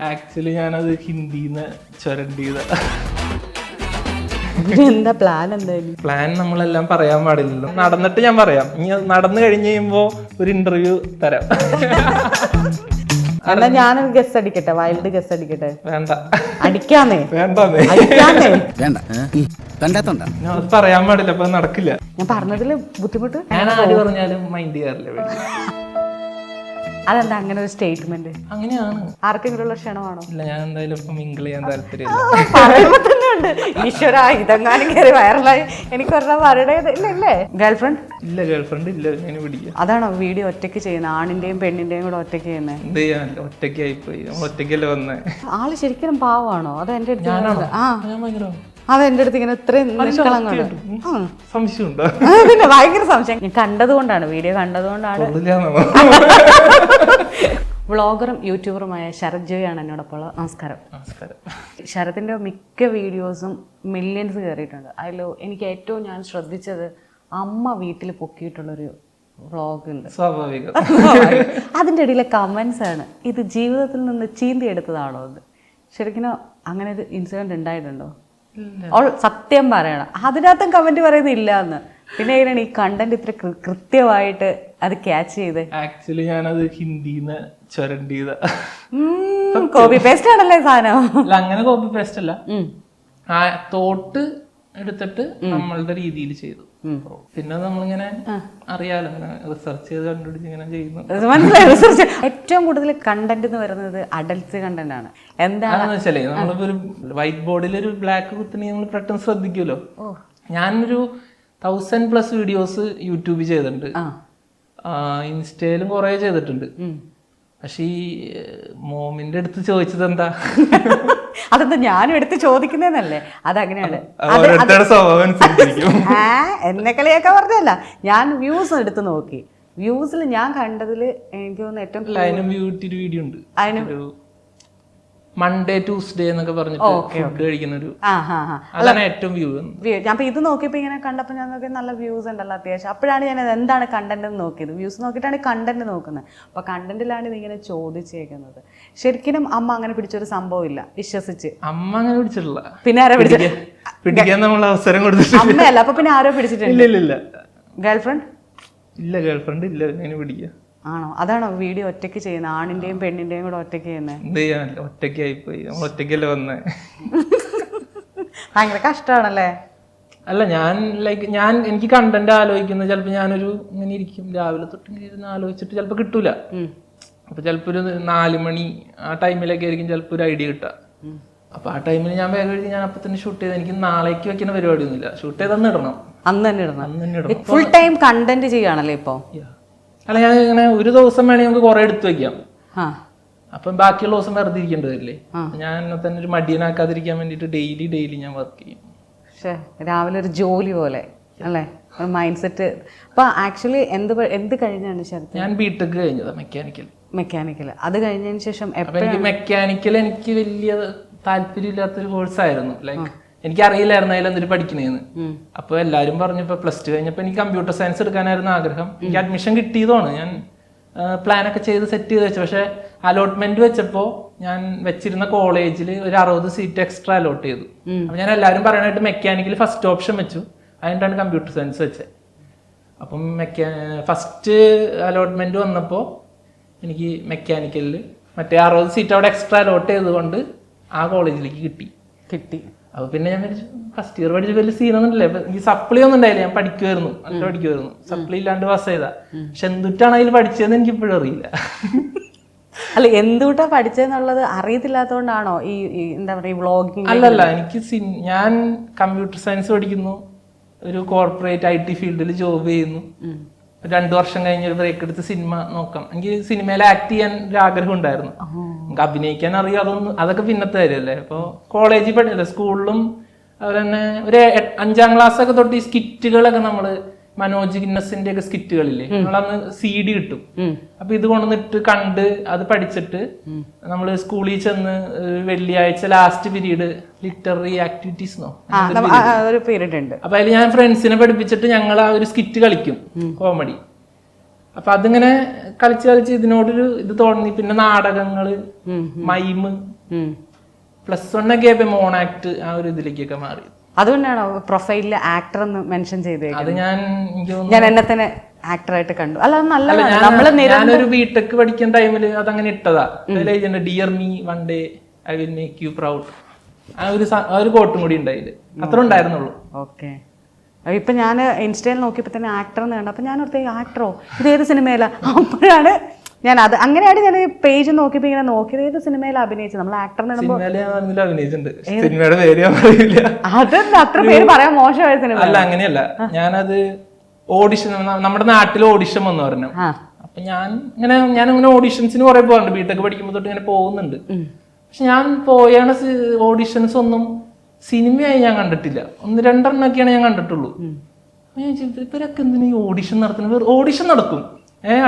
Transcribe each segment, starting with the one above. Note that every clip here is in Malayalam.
ആക്ച്വലി ഞാനത് ഹിന്ദിന്ന് ചുരണ്ടിയത്. എന്താ പ്ലാൻ? എന്തായാലും പ്ലാൻ നമ്മളെല്ലാം പറയാൻ പാടില്ലല്ലോ. നടന്നിട്ട് ഞാൻ പറയാം. ഇനി നടന്നു കഴിഞ്ഞ് കഴിയുമ്പോ ഒരു ഇന്റർവ്യൂ തരാം. എന്നാ ഞാനൊരു ഗസ് അടിക്കട്ടെ, വൈൽഡ് ഗസ് അടിക്കട്ടെ? വേണ്ട, അടിക്കാന്നേ. വേണ്ടേ, അടിക്കാന്നേ. വേണ്ട ഞാൻ അത് പറയാൻ പാടില്ല, അപ്പൊ നടക്കില്ല. ഞാൻ പറഞ്ഞതില് ബുദ്ധിമുട്ട്. ഞാൻ ആര് പറഞ്ഞാലും മൈൻഡ് ചെയ്യാറില്ല വീട്ടിൽ. അതെന്താ അങ്ങനെ ഒരു സ്റ്റേറ്റ്മെന്റ്? അങ്ങനെയാണ്. ആർക്കെങ്കിലും ഉള്ള ക്ഷണമാണോ? ഇല്ല, ഞാൻ എന്തായാലും ഇപ്പൊ മിങ്കിൾ ചെയ്യാൻ താല്പര്യമില്ല. പറയുമ്പോ തന്നെ ഉണ്ട്, ഈശ്വര ഇതെങ്ങാനും കയറി വൈറലായി എനിക്ക് ഒരെണ്ണം വരടേതല്ലേ. ഗേൾഫ്രണ്ട് ഇല്ല, ഗേൾഫ്രണ്ട് ഇല്ല. ഞാൻ പിടിക്കുക. അതാണോ വീഡിയോ ഒറ്റയ്ക്ക് ചെയ്യുന്നത്? ആണിന്റെയും പെണ്ണിന്റെയും കൂടെ ഒറ്റയ്ക്ക് ചെയ്യുന്നത്? എന്ത് ചെയ്യാൻ, ഒറ്റയ്ക്കായിപ്പോയി. നമ്മൾ ഒറ്റയ്ക്കല്ലേ വന്നേ. ആള് ശരിക്കും പാവമാണോ? അത് എന്റെ അടുത്ത് ഞാൻ ഭയങ്കര അത് എന്റെ അടുത്ത് ഇങ്ങനെ ഇത്രയും നിഷ്കളങ്കമാണ്. സംശയമുണ്ടോ? പിന്നെ ഭയങ്കര സംശയം. ഞാൻ കണ്ടതുകൊണ്ടാണ്, വീഡിയോ കണ്ടതുകൊണ്ടാണ്. വ്ളോഗറും യൂട്യൂബറുമായ ശരത് ജോയാണ് എന്നോടൊപ്പം. നമസ്കാരം. നമസ്കാരം. ശരത്തിന്റെ മിക്ക വീഡിയോസും മില്യൺസ് കയറിയിട്ടുണ്ട്. അതിൽ എനിക്ക് ഏറ്റവും ഞാൻ ശ്രദ്ധിച്ചത് അമ്മ വീട്ടിൽ പൊക്കിയിട്ടുള്ളൊരു വ്ളോഗ് ഉണ്ട്. സ്വാഭാവികം. അതിൻ്റെ ഇടയിലെ കമൻസ് ആണ്, ഇത് ജീവിതത്തിൽ നിന്ന് ചീന്തി എടുത്തതാണോ എന്ന്. ശരിക്കും അങ്ങനെ ഒരു ഇൻസിഡന്റ് ഉണ്ടായിട്ടുണ്ടോ? സത്യം പറയണം. അതിനകത്തും കമന്റ് പറയുന്നത് ഇല്ല എന്ന്. പിന്നെ എങ്ങനെയാണ് ഈ കണ്ടന്റ് ഇത്ര കൃത്യമായിട്ട് അത് ക്യാച്ച് ചെയ്ത്? ആക്ച്വലി ഞാനത് ഹിന്ദിന്ന് ചുരണ്ടിയത്. കോപ്പി പേസ്റ്റ് ആണല്ലേ സാധനം? അല്ല, അങ്ങനെ കോപ്പി പേസ്റ്റ് അല്ല. ആ തോട്ട് എടുത്തിട്ട് നമ്മളുടെ രീതിയിൽ ചെയ്തു. പിന്നെ നമ്മളിങ്ങനെ അറിയാലോ, റിസർച്ച് ചെയ്ത് കണ്ടുപിടിച്ച് ഇങ്ങനെ ചെയ്യുന്നു. മനസ്സിലായി. റിസർച്ച് ഏറ്റവും കൂടുതൽ കണ്ടന്റ് എന്ന് പറയുന്നത് അഡൽട്സ് കണ്ടന്റ് ആണ്. എന്താണെന്ന് വെച്ചാലേ, നമ്മളിപ്പോ ഒരു വൈറ്റ് ബോർഡിൽ ഒരു ബ്ലാക്ക് കുത്തിനെ നമ്മൾ പെട്ടെന്ന് ശ്രദ്ധിക്കുമല്ലോ. ഞാനൊരു 1000+ വീഡിയോസ് യൂട്യൂബിൽ ചെയ്തിട്ടുണ്ട്, ഇൻസ്റ്റയിലും കുറെ ചെയ്തിട്ടുണ്ട്. പക്ഷെ ഈ മോമിന്റെ അടുത്ത് ചോദിച്ചത് എന്താ? അതെന്താ ഞാനും എടുത്ത് ചോദിക്കുന്നതെന്നല്ലേ? അതങ്ങനെയാണ്. എന്നെ കളിയൊക്കെ പറഞ്ഞല്ല, ഞാൻ വ്യൂസ് എടുത്ത് നോക്കി. വ്യൂസിൽ ഞാൻ കണ്ടതിൽ എനിക്ക് തോന്നുന്നു ഏറ്റവും വീഡിയോ ഉണ്ട്. മൺഡേ ട്യൂസ്ഡേ എന്നൊക്കെ പറഞ്ഞിട്ട് ഫുഡ് കഴിക്കുന്നൊരു, അതാണ് ഏറ്റവും വ്യൂ. ഞാൻ ഇത് നോക്കിയപ്പോ ഇങ്ങനെ കണ്ടപ്പോ ഞാൻ നോക്കി നല്ല വ്യൂസ് ഉണ്ടല്ലോ അത്യാവശ്യം. അപ്പോഴാണ് ഞാൻ എന്താണ് കണ്ടന്റ് എന്ന് നോക്കിയത്. വ്യൂസ് നോക്കിയിട്ടാണ് കണ്ടന്റ് നോക്കുന്നത്. അപ്പൊ കണ്ടന്റിലാണ് ഇതിങ്ങനെ ചോദിച്ചേക്കുന്നത്. ശരിക്കും അമ്മ അങ്ങനെ പിടിച്ചൊരു സംഭവം ഇല്ല, വിശ്വസിച്ച്. അമ്മ അങ്ങനെ പിടിച്ചിട്ടില്ല. പിന്നെ ആരോ പിടിക്കാൻ നമ്മൾ അവസരം കൊടുത്തിട്ടില്ല. അമ്മയല്ല, അപ്പൊ പിന്നെ ആരോ പിടിച്ചിട്ടുണ്ട്? ഇല്ല. ഗേൾഫ്രണ്ട് ഇല്ല, ഗേൾഫ്രണ്ട് ഇല്ല. ഞാൻ പിടിക്കുക. ആണോ? അതാണോ വീഡിയോ ഒറ്റയ്ക്ക് ചെയ്യുന്നത്? ആണിന്റെയും പെണ്ണിന്റെയും കൂടെ ഒറ്റയ്ക്ക് ചെയ്യുന്നത്? എന്ത് ചെയ്യാൻ, ഒറ്റയ്ക്കായിപ്പോയി. നമ്മൾ ഒറ്റയ്ക്കല്ലേ വന്നേ. ഭയങ്കര കഷ്ടമാണല്ലേ? അല്ല, എനിക്ക് കണ്ടന്റ് ആലോചിക്കുന്നത് ചിലപ്പോൾ ഞാനൊരു ഇങ്ങനെ ഇരിക്കും, രാവിലെ തൊട്ട് ഇരുന്ന് ആലോചിച്ചിട്ട് ചിലപ്പോൾ കിട്ടൂല. അപ്പൊ ചിലപ്പോൾ ഒരു 4 മണി ആ ടൈമിലൊക്കെ ആയിരിക്കും ചിലപ്പോൾ ഒരു ഐഡിയ കിട്ടുക. അപ്പൊ ആ ടൈമിൽ ഞാൻ വേഗം എഴുതി ഞാൻ അപ്പൊ തന്നെ ഷൂട്ട് ചെയ്ത്. എനിക്ക് നാളേക്ക് വെക്കുന്ന പരിപാടിയൊന്നുമില്ല. ഷൂട്ട് ചെയ്ത് അന്ന് ഇടണം. അന്ന് തന്നെ ഇടണം. ഫുൾ ടൈം കണ്ടന്റ് ചെയ്യുകയാണല്ലേ ഇപ്പൊ? അല്ല, ഞാൻ ഇങ്ങനെ ഒരു ദിവസം വേണമെങ്കിൽ നമുക്ക് കുറെ എടുത്തു വെക്കാം. അപ്പം ബാക്കിയുള്ള ദിവസം വെറുതെ ഇരിക്കേണ്ടതല്ലേ. ഞാൻ എന്നെ തന്നെ ഒരു മടിയനാക്കാതിരിക്കാൻ വേണ്ടിട്ട് ഡെയിലി ഞാൻ വർക്ക് ചെയ്യും. പക്ഷേ രാവിലെ ഒരു ജോലി പോലെ അല്ലേ, ഒരു മൈൻഡ് സെറ്റ്. അപ്പൊ ആക്ച്വലി എന്ത് കഴിഞ്ഞാണ് ശരത്? ഞാൻ ബിടെക് കഴിഞ്ഞത് മെക്കാനിക്കൽ. അത് കഴിഞ്ഞതിന് ശേഷം എനിക്ക് മെക്കാനിക്കൽ എനിക്ക് വലിയ താല്പര്യമില്ലാത്തൊരു കോഴ്സായിരുന്നു. ലൈക്ക് എനിക്കറിയില്ലായിരുന്നു അതിൽ എന്തൊരു പഠിക്കണേന്ന്. അപ്പൊ എല്ലാരും പറഞ്ഞു, ഇപ്പൊ +2 കഴിഞ്ഞപ്പോ എനിക്ക് കമ്പ്യൂട്ടർ സയൻസ് എടുക്കാനായിരുന്നു ആഗ്രഹം. എനിക്ക് അഡ്മിഷൻ കിട്ടിയതാണ്. ഞാൻ പ്ലാനൊക്കെ ചെയ്ത് സെറ്റ് ചെയ്ത് വെച്ചു. പക്ഷെ അലോട്ട്മെന്റ് വെച്ചപ്പോ ഞാൻ വെച്ചിരുന്ന കോളേജിൽ ഒരു 60 സീറ്റ് എക്സ്ട്രാ അലോട്ട് ചെയ്തു. അപ്പൊ ഞാൻ എല്ലാവരും പറയാനായിട്ട് മെക്കാനിക്കൽ ഫസ്റ്റ് ഓപ്ഷൻ വെച്ചു. അതിനാണ് കമ്പ്യൂട്ടർ സയൻസ് വെച്ചത്. അപ്പം ഫസ്റ്റ് അലോട്ട്മെന്റ് വന്നപ്പോൾ എനിക്ക് മെക്കാനിക്കലിൽ മറ്റേ 60 സീറ്റ് അവിടെ എക്സ്ട്രാ അലോട്ട് ചെയ്തുകൊണ്ട് ആ കോളേജിലേക്ക് കിട്ടി. അപ്പൊ പിന്നെ ഞാൻ ഫസ്റ്റ് ഇയർ പഠിച്ച വലിയ സീനൊന്നുമില്ലേ. എനിക്ക് സപ്ലി ഒന്നും ഉണ്ടായില്ല. ഞാൻ പഠിക്കുമായിരുന്നു. സപ്ലി ഇല്ലാണ്ട് പാസ് ചെയ്താ. പക്ഷെ എന്തുട്ടാണ് അതിൽ പഠിച്ചതെന്ന് എനിക്ക് ഇപ്പോഴും അറിയില്ല. അല്ല, എന്തുട്ടാ പഠിച്ചതെന്നുള്ളത് അറിയത്തില്ലാത്തതുകൊണ്ടാണോ ഈ എന്താ പറയുക വ്ളോഗിങ്? അല്ലല്ല, എനിക്ക് ഞാൻ കമ്പ്യൂട്ടർ സയൻസ് പഠിക്കുന്നു, ഒരു കോർപ്പറേറ്റ് IT ഫീൽഡിൽ ജോബ് ചെയ്യുന്നു. 2 വർഷം കഴിഞ്ഞ് ഒരു ബ്രേക്ക് എടുത്ത് സിനിമ നോക്കാം. എനിക്ക് സിനിമയിൽ ആക്ട് ചെയ്യാൻ ഒരു ആഗ്രഹം ഉണ്ടായിരുന്നു. നമുക്ക് അഭിനയിക്കാൻ അറിയാം, അതൊക്കെ പിന്നത്തെ കാര്യമല്ലേ. അപ്പോൾ കോളേജിൽ പഠിച്ചില്ല, സ്കൂളിലും അതുപോലെ തന്നെ ഒരു 5ാം ക്ലാസ് ഒക്കെ തൊട്ട് ഈ സ്കിറ്റുകളൊക്കെ നമ്മള് മനോജ് ഗിന്നസിന്റെ ഒക്കെ സ്കിറ്റുകളില്ലേ, നമ്മളന്ന് CD കിട്ടും. അപ്പൊ ഇത് കൊണ്ടുവന്നിട്ട് കണ്ട് അത് പഠിച്ചിട്ട് നമ്മള് സ്കൂളിൽ ചെന്ന് വെള്ളിയാഴ്ച ലാസ്റ്റ് പീരീഡ് ലിറ്റററി ആക്ടിവിറ്റീസ് ഒരു പീരീഡ് ഉണ്ട്. അപ്പൊ അതിൽ ഞാൻ ഫ്രണ്ട്സിനെ പഠിപ്പിച്ചിട്ട് ഞങ്ങൾ ആ ഒരു സ്കിറ്റ് കളിക്കും, കോമഡി. അപ്പൊ അതിങ്ങനെ കളിച്ച് ഇതിനോടൊരു ഇത് തോന്നി. പിന്നെ നാടകങ്ങള്, മൈമ്, +1 ഒക്കെ മോണാക്ട് ആ ഒരു ഇതിലേക്കൊക്കെ മാറി. അതുകൊണ്ടാണോ പ്രൊഫൈലില് ആക്ടർ എന്ന് മെൻഷൻ ചെയ്തേക്കുന്നത്? അത് ഞാൻ എന്നെ തന്നെ ആക്ടറായിട്ട് കണ്ടു. അല്ല ഞാനൊരു ബിടെക് പഠിക്കുന്ന ടൈമില് അതങ്ങനെ ഇട്ടതാ. Dear me one day I will make you proud, ആ ഒരു കോട്ടും കൂടി ഉണ്ടായില്ല, അത്ര ഉണ്ടായിരുന്നുള്ളൂ. ഓക്കെ. ഇപ്പൊ ഞാൻ ഇൻസ്റ്റയിൽ നോക്കിയപ്പോ തന്നെ ആക്ടർ എന്ന് കണ്ടു. അപ്പൊ ഞാൻ ഓർത്തേ ആക്ടറോ ഇത് ഏത് സിനിമയിലാ? അപ്പോഴാണ് ഞാൻ അങ്ങനെയാണ് ഞാൻ പേജ് നോക്കിയപ്പോ ഇങ്ങനെ നോക്കിയത് ഏത് സിനിമയിൽ അഭിനയിച്ചത്. നമ്മൾ ആക്ടർ അതൊന്നും അത്ര പേര് പറയാൻ മോശമായ സിനിമ അല്ല. അങ്ങനെയല്ല, ഞാനത് ഓഡിഷൻ, നമ്മുടെ നാട്ടിൽ ഓഡിഷൻ വന്നു പറഞ്ഞു. അപ്പൊ ഞാനിങ്ങനെ ഓഡിഷൻസിന് കുറെ പോകാറുണ്ട്. ബിടെക് പഠിക്കുമ്പോ തൊട്ട് ഇങ്ങനെ പോകുന്നുണ്ട്. പക്ഷെ ഞാൻ പോയാണ് ഓഡിഷൻസ് ഒന്നും സിനിമയായി ഞാൻ കണ്ടിട്ടില്ല. 1-2 ഞാൻ കണ്ടിട്ടുള്ളൂ. ഇവരൊക്കെ എന്തിനാ ഈ ഓഡിഷൻ നടത്തുന്നത്? ഓഡിഷൻ നടക്കും,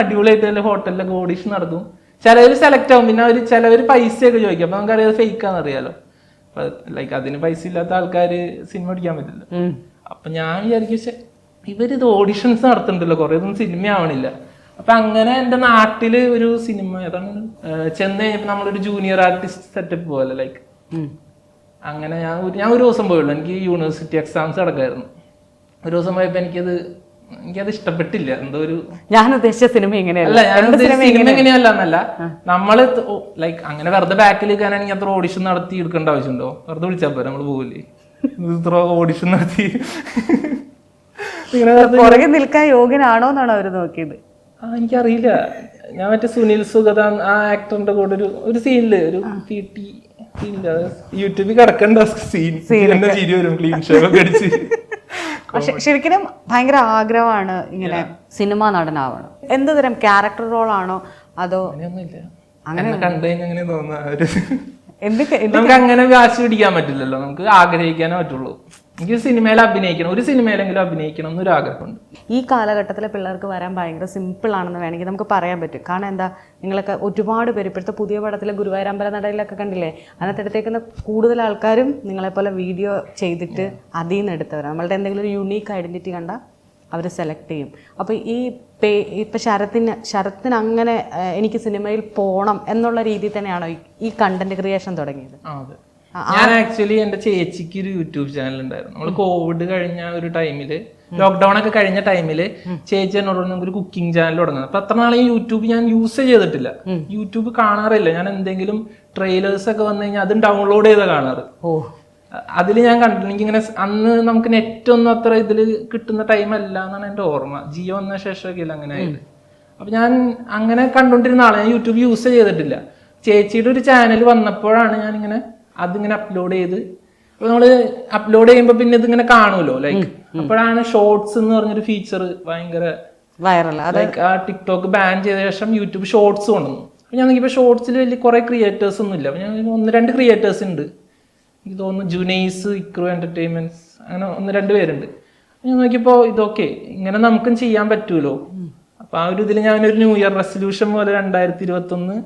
അടിപൊളിയായിട്ട് ഹോട്ടലിലൊക്കെ ഓഡിഷൻ നടക്കും. ചിലവർ സെലക്ട് ആവും, പിന്നെ ചിലവർ പൈസയൊക്കെ ചോദിക്കും. അപ്പൊ നമുക്കറിയാം ഫേക്കാന്ന് അറിയാലോ. ലൈക്ക് അതിന് പൈസ ഇല്ലാത്ത ആൾക്കാര് സിനിമ പഠിക്കാൻ പറ്റില്ല. അപ്പൊ ഞാൻ വിചാരിക്കും ഇവരിത് ഓഡിഷൻസ് നടത്തുന്നുണ്ടല്ലോ, കുറെ ഒന്നും സിനിമ ആവണില്ല. അപ്പൊ അങ്ങനെ എന്റെ നാട്ടില് ഒരു സിനിമ ഏതാണ് ചെന്ന് കഴിഞ്ഞപ്പോ നമ്മളൊരു ജൂനിയർ ആർട്ടിസ്റ്റ് സെറ്റപ്പ് പോലെ ലൈക്ക് അങ്ങനെ ഞാൻ ഒരു ദിവസം പോയുള്ളൂ. എനിക്ക് യൂണിവേഴ്സിറ്റി എക്സാംസ് നടക്കായിരുന്നു. ഒരു ദിവസം പോയപ്പോ എനിക്കത് ഇഷ്ടപ്പെട്ടില്ല. എന്തോ ഒരു ഞാൻ ഉദ്ദേശിച്ച സിനിമ ഇങ്ങനെയല്ല. സിനിമ ഇങ്ങനെയല്ല എന്നല്ല, നമ്മള് ലൈക്ക് അങ്ങനെ വെറുതെ ബാക്കിൽ നിൽക്കാനാണെങ്കിൽ അത്ര ഓഡിഷൻ നടത്തി എടുക്കേണ്ട ആവശ്യമുണ്ടോ? വെറുതെ വിളിച്ചാൽ പോരെ, നമ്മള് പോകില്ലേ? ഇത്ര ഓഡിഷൻ നടത്തി പുറകെ നിൽക്കാൻ യോഗ്യനാണോ എന്നാണ് അവര് നോക്കിയത്. എനിക്കറിയില്ല. ഞാൻ മറ്റേ സുനിൽ സുഗത ആ ആക്ടറിന്റെ കൂടെ ഒരു സീനില് ഒരു യൂട്യൂബിൽ കിടക്കേണ്ട സീൻ ചിരി വരും. ക്ലീൻ ഷോ ഒക്കെ അടിച്ച്. പക്ഷെ ശരിക്കും ഭയങ്കര ആഗ്രഹമാണ് ഇങ്ങനെ സിനിമ നടനാവണം. എന്ത് തരം ക്യാരക്ടർ റോൾ ആണോ അതോ? അങ്ങനെ കണ്ടു കഴിഞ്ഞാൽ അങ്ങനെ തോന്നുന്ന നമുക്ക് അങ്ങനെ വാശി പിടിക്കാൻ പറ്റില്ലല്ലോ. നമുക്ക് ആഗ്രഹിക്കാനേ പറ്റുള്ളൂ. എനിക്ക് സിനിമയിൽ അഭിനയിക്കണം, ഒരു സിനിമയിലെങ്കിലും അഭിനയിക്കണം എന്നൊരു ആഗ്രഹമുണ്ട്. ഈ കാലഘട്ടത്തിലെ പിള്ളേർക്ക് വരാൻ ഭയങ്കര സിമ്പിൾ ആണെന്ന് വേണമെങ്കിൽ നമുക്ക് പറയാൻ പറ്റും. കാരണം എന്താ, നിങ്ങളൊക്കെ ഒരുപാട് പേര് ഇപ്പോഴത്തെ പുതിയ പടത്തിലെ ഗുരുവായൂരമ്പല നടയിലൊക്കെ കണ്ടില്ലേ, അതിനകത്ത് എടുത്തേക്കുന്ന കൂടുതൽ ആൾക്കാരും നിങ്ങളെപ്പോലെ വീഡിയോ ചെയ്തിട്ട് അതിൽ നിന്ന് എടുത്തവരാണ്. നമ്മളുടെ എന്തെങ്കിലും ഒരു യുണീക്ക് ഐഡൻറ്റിറ്റി കണ്ടാൽ അവർ സെലക്ട് ചെയ്യും. അപ്പോൾ ഇപ്പം ശരത്തിന് അങ്ങനെ എനിക്ക് സിനിമയിൽ പോകണം എന്നുള്ള രീതിയിൽ തന്നെയാണോ ഈ കണ്ടന്റ് ക്രിയേഷൻ തുടങ്ങിയത്? ഞാൻ ആക്ച്വലി എന്റെ ചേച്ചിക്ക് ഒരു യൂട്യൂബ് ചാനൽ ഉണ്ടായിരുന്നു. നമ്മൾ കോവിഡ് കഴിഞ്ഞ ഒരു ടൈമില്, ലോക്ക്ഡൌൺ ഒക്കെ കഴിഞ്ഞ ടൈമില് ചേച്ചി എന്നോട് നമുക്കൊരു കുക്കിംഗ് ചാനൽ തുടങ്ങുന്നത്. അപ്പൊ അത്ര നാളെ യൂട്യൂബ് ഞാൻ യൂസ് ചെയ്തിട്ടില്ല, യൂട്യൂബ് കാണാറില്ല. ഞാൻ എന്തെങ്കിലും ട്രെയിലേഴ്സ് ഒക്കെ വന്നു കഴിഞ്ഞാൽ അതും ഡൗൺലോഡ് ചെയ്താ കാണാറ്. അതിൽ ഞാൻ കണ്ടിട്ടുണ്ട്. എനിക്കിങ്ങനെ അന്ന് നമുക്ക് നെറ്റ് ഒന്നും അത്ര ഇതിൽ കിട്ടുന്ന ടൈം അല്ല എന്നാണ് എൻ്റെ ഓർമ്മ. ജിയോ വന്ന ശേഷമൊക്കെ ഇല്ല അങ്ങനെ ആയത്. അപ്പൊ ഞാൻ അങ്ങനെ കണ്ടോണ്ടിരുന്ന ആളെ, ഞാൻ യൂട്യൂബ് യൂസ് ചെയ്തിട്ടില്ല. ചേച്ചിയുടെ ഒരു ചാനൽ വന്നപ്പോഴാണ് ഞാനിങ്ങനെ അതിങ്ങനെ അപ്ലോഡ് ചെയ്ത്, അപ്പൊ നമ്മള് അപ്ലോഡ് ചെയ്യുമ്പോ പിന്നെ ഇതിങ്ങനെ കാണുമല്ലോ ലൈക്ക്. അപ്പോഴാണ് ഷോർട്സ് എന്ന് പറഞ്ഞൊരു ഫീച്ചർ ഭയങ്കര വൈറൽ. ലൈക്ക് ആ ടിക്ടോക്ക് ബാൻ ചെയ്ത ശേഷം യൂട്യൂബ് ഷോർട്സ് കൊണ്ടുവന്നു. അപ്പൊ ഞാൻ നോക്കിയപ്പോ ഷോർട്സിൽ വലിയ കുറെ ക്രിയേറ്റേഴ്സ് ഒന്നും ഇല്ല. അപ്പൊ ഞാൻ 1-2 ക്രിയേറ്റേഴ്സ് ഉണ്ട്. എനിക്ക് തോന്നുന്നു ജുനൈസ്, ഇക്രു എന്റർടൈൻമെന്റ്സ്, അങ്ങനെ 1-2 പേരുണ്ട്. ഞാൻ നോക്കിയപ്പോ ഇതൊക്കെ ഇങ്ങനെ നമുക്കും ചെയ്യാൻ പറ്റൂലോ. അപ്പൊ ആ ഒരു ഇതിൽ ഞാനൊരു ന്യൂ ഇയർ റെസൊല്യൂഷൻ പോലെ 2021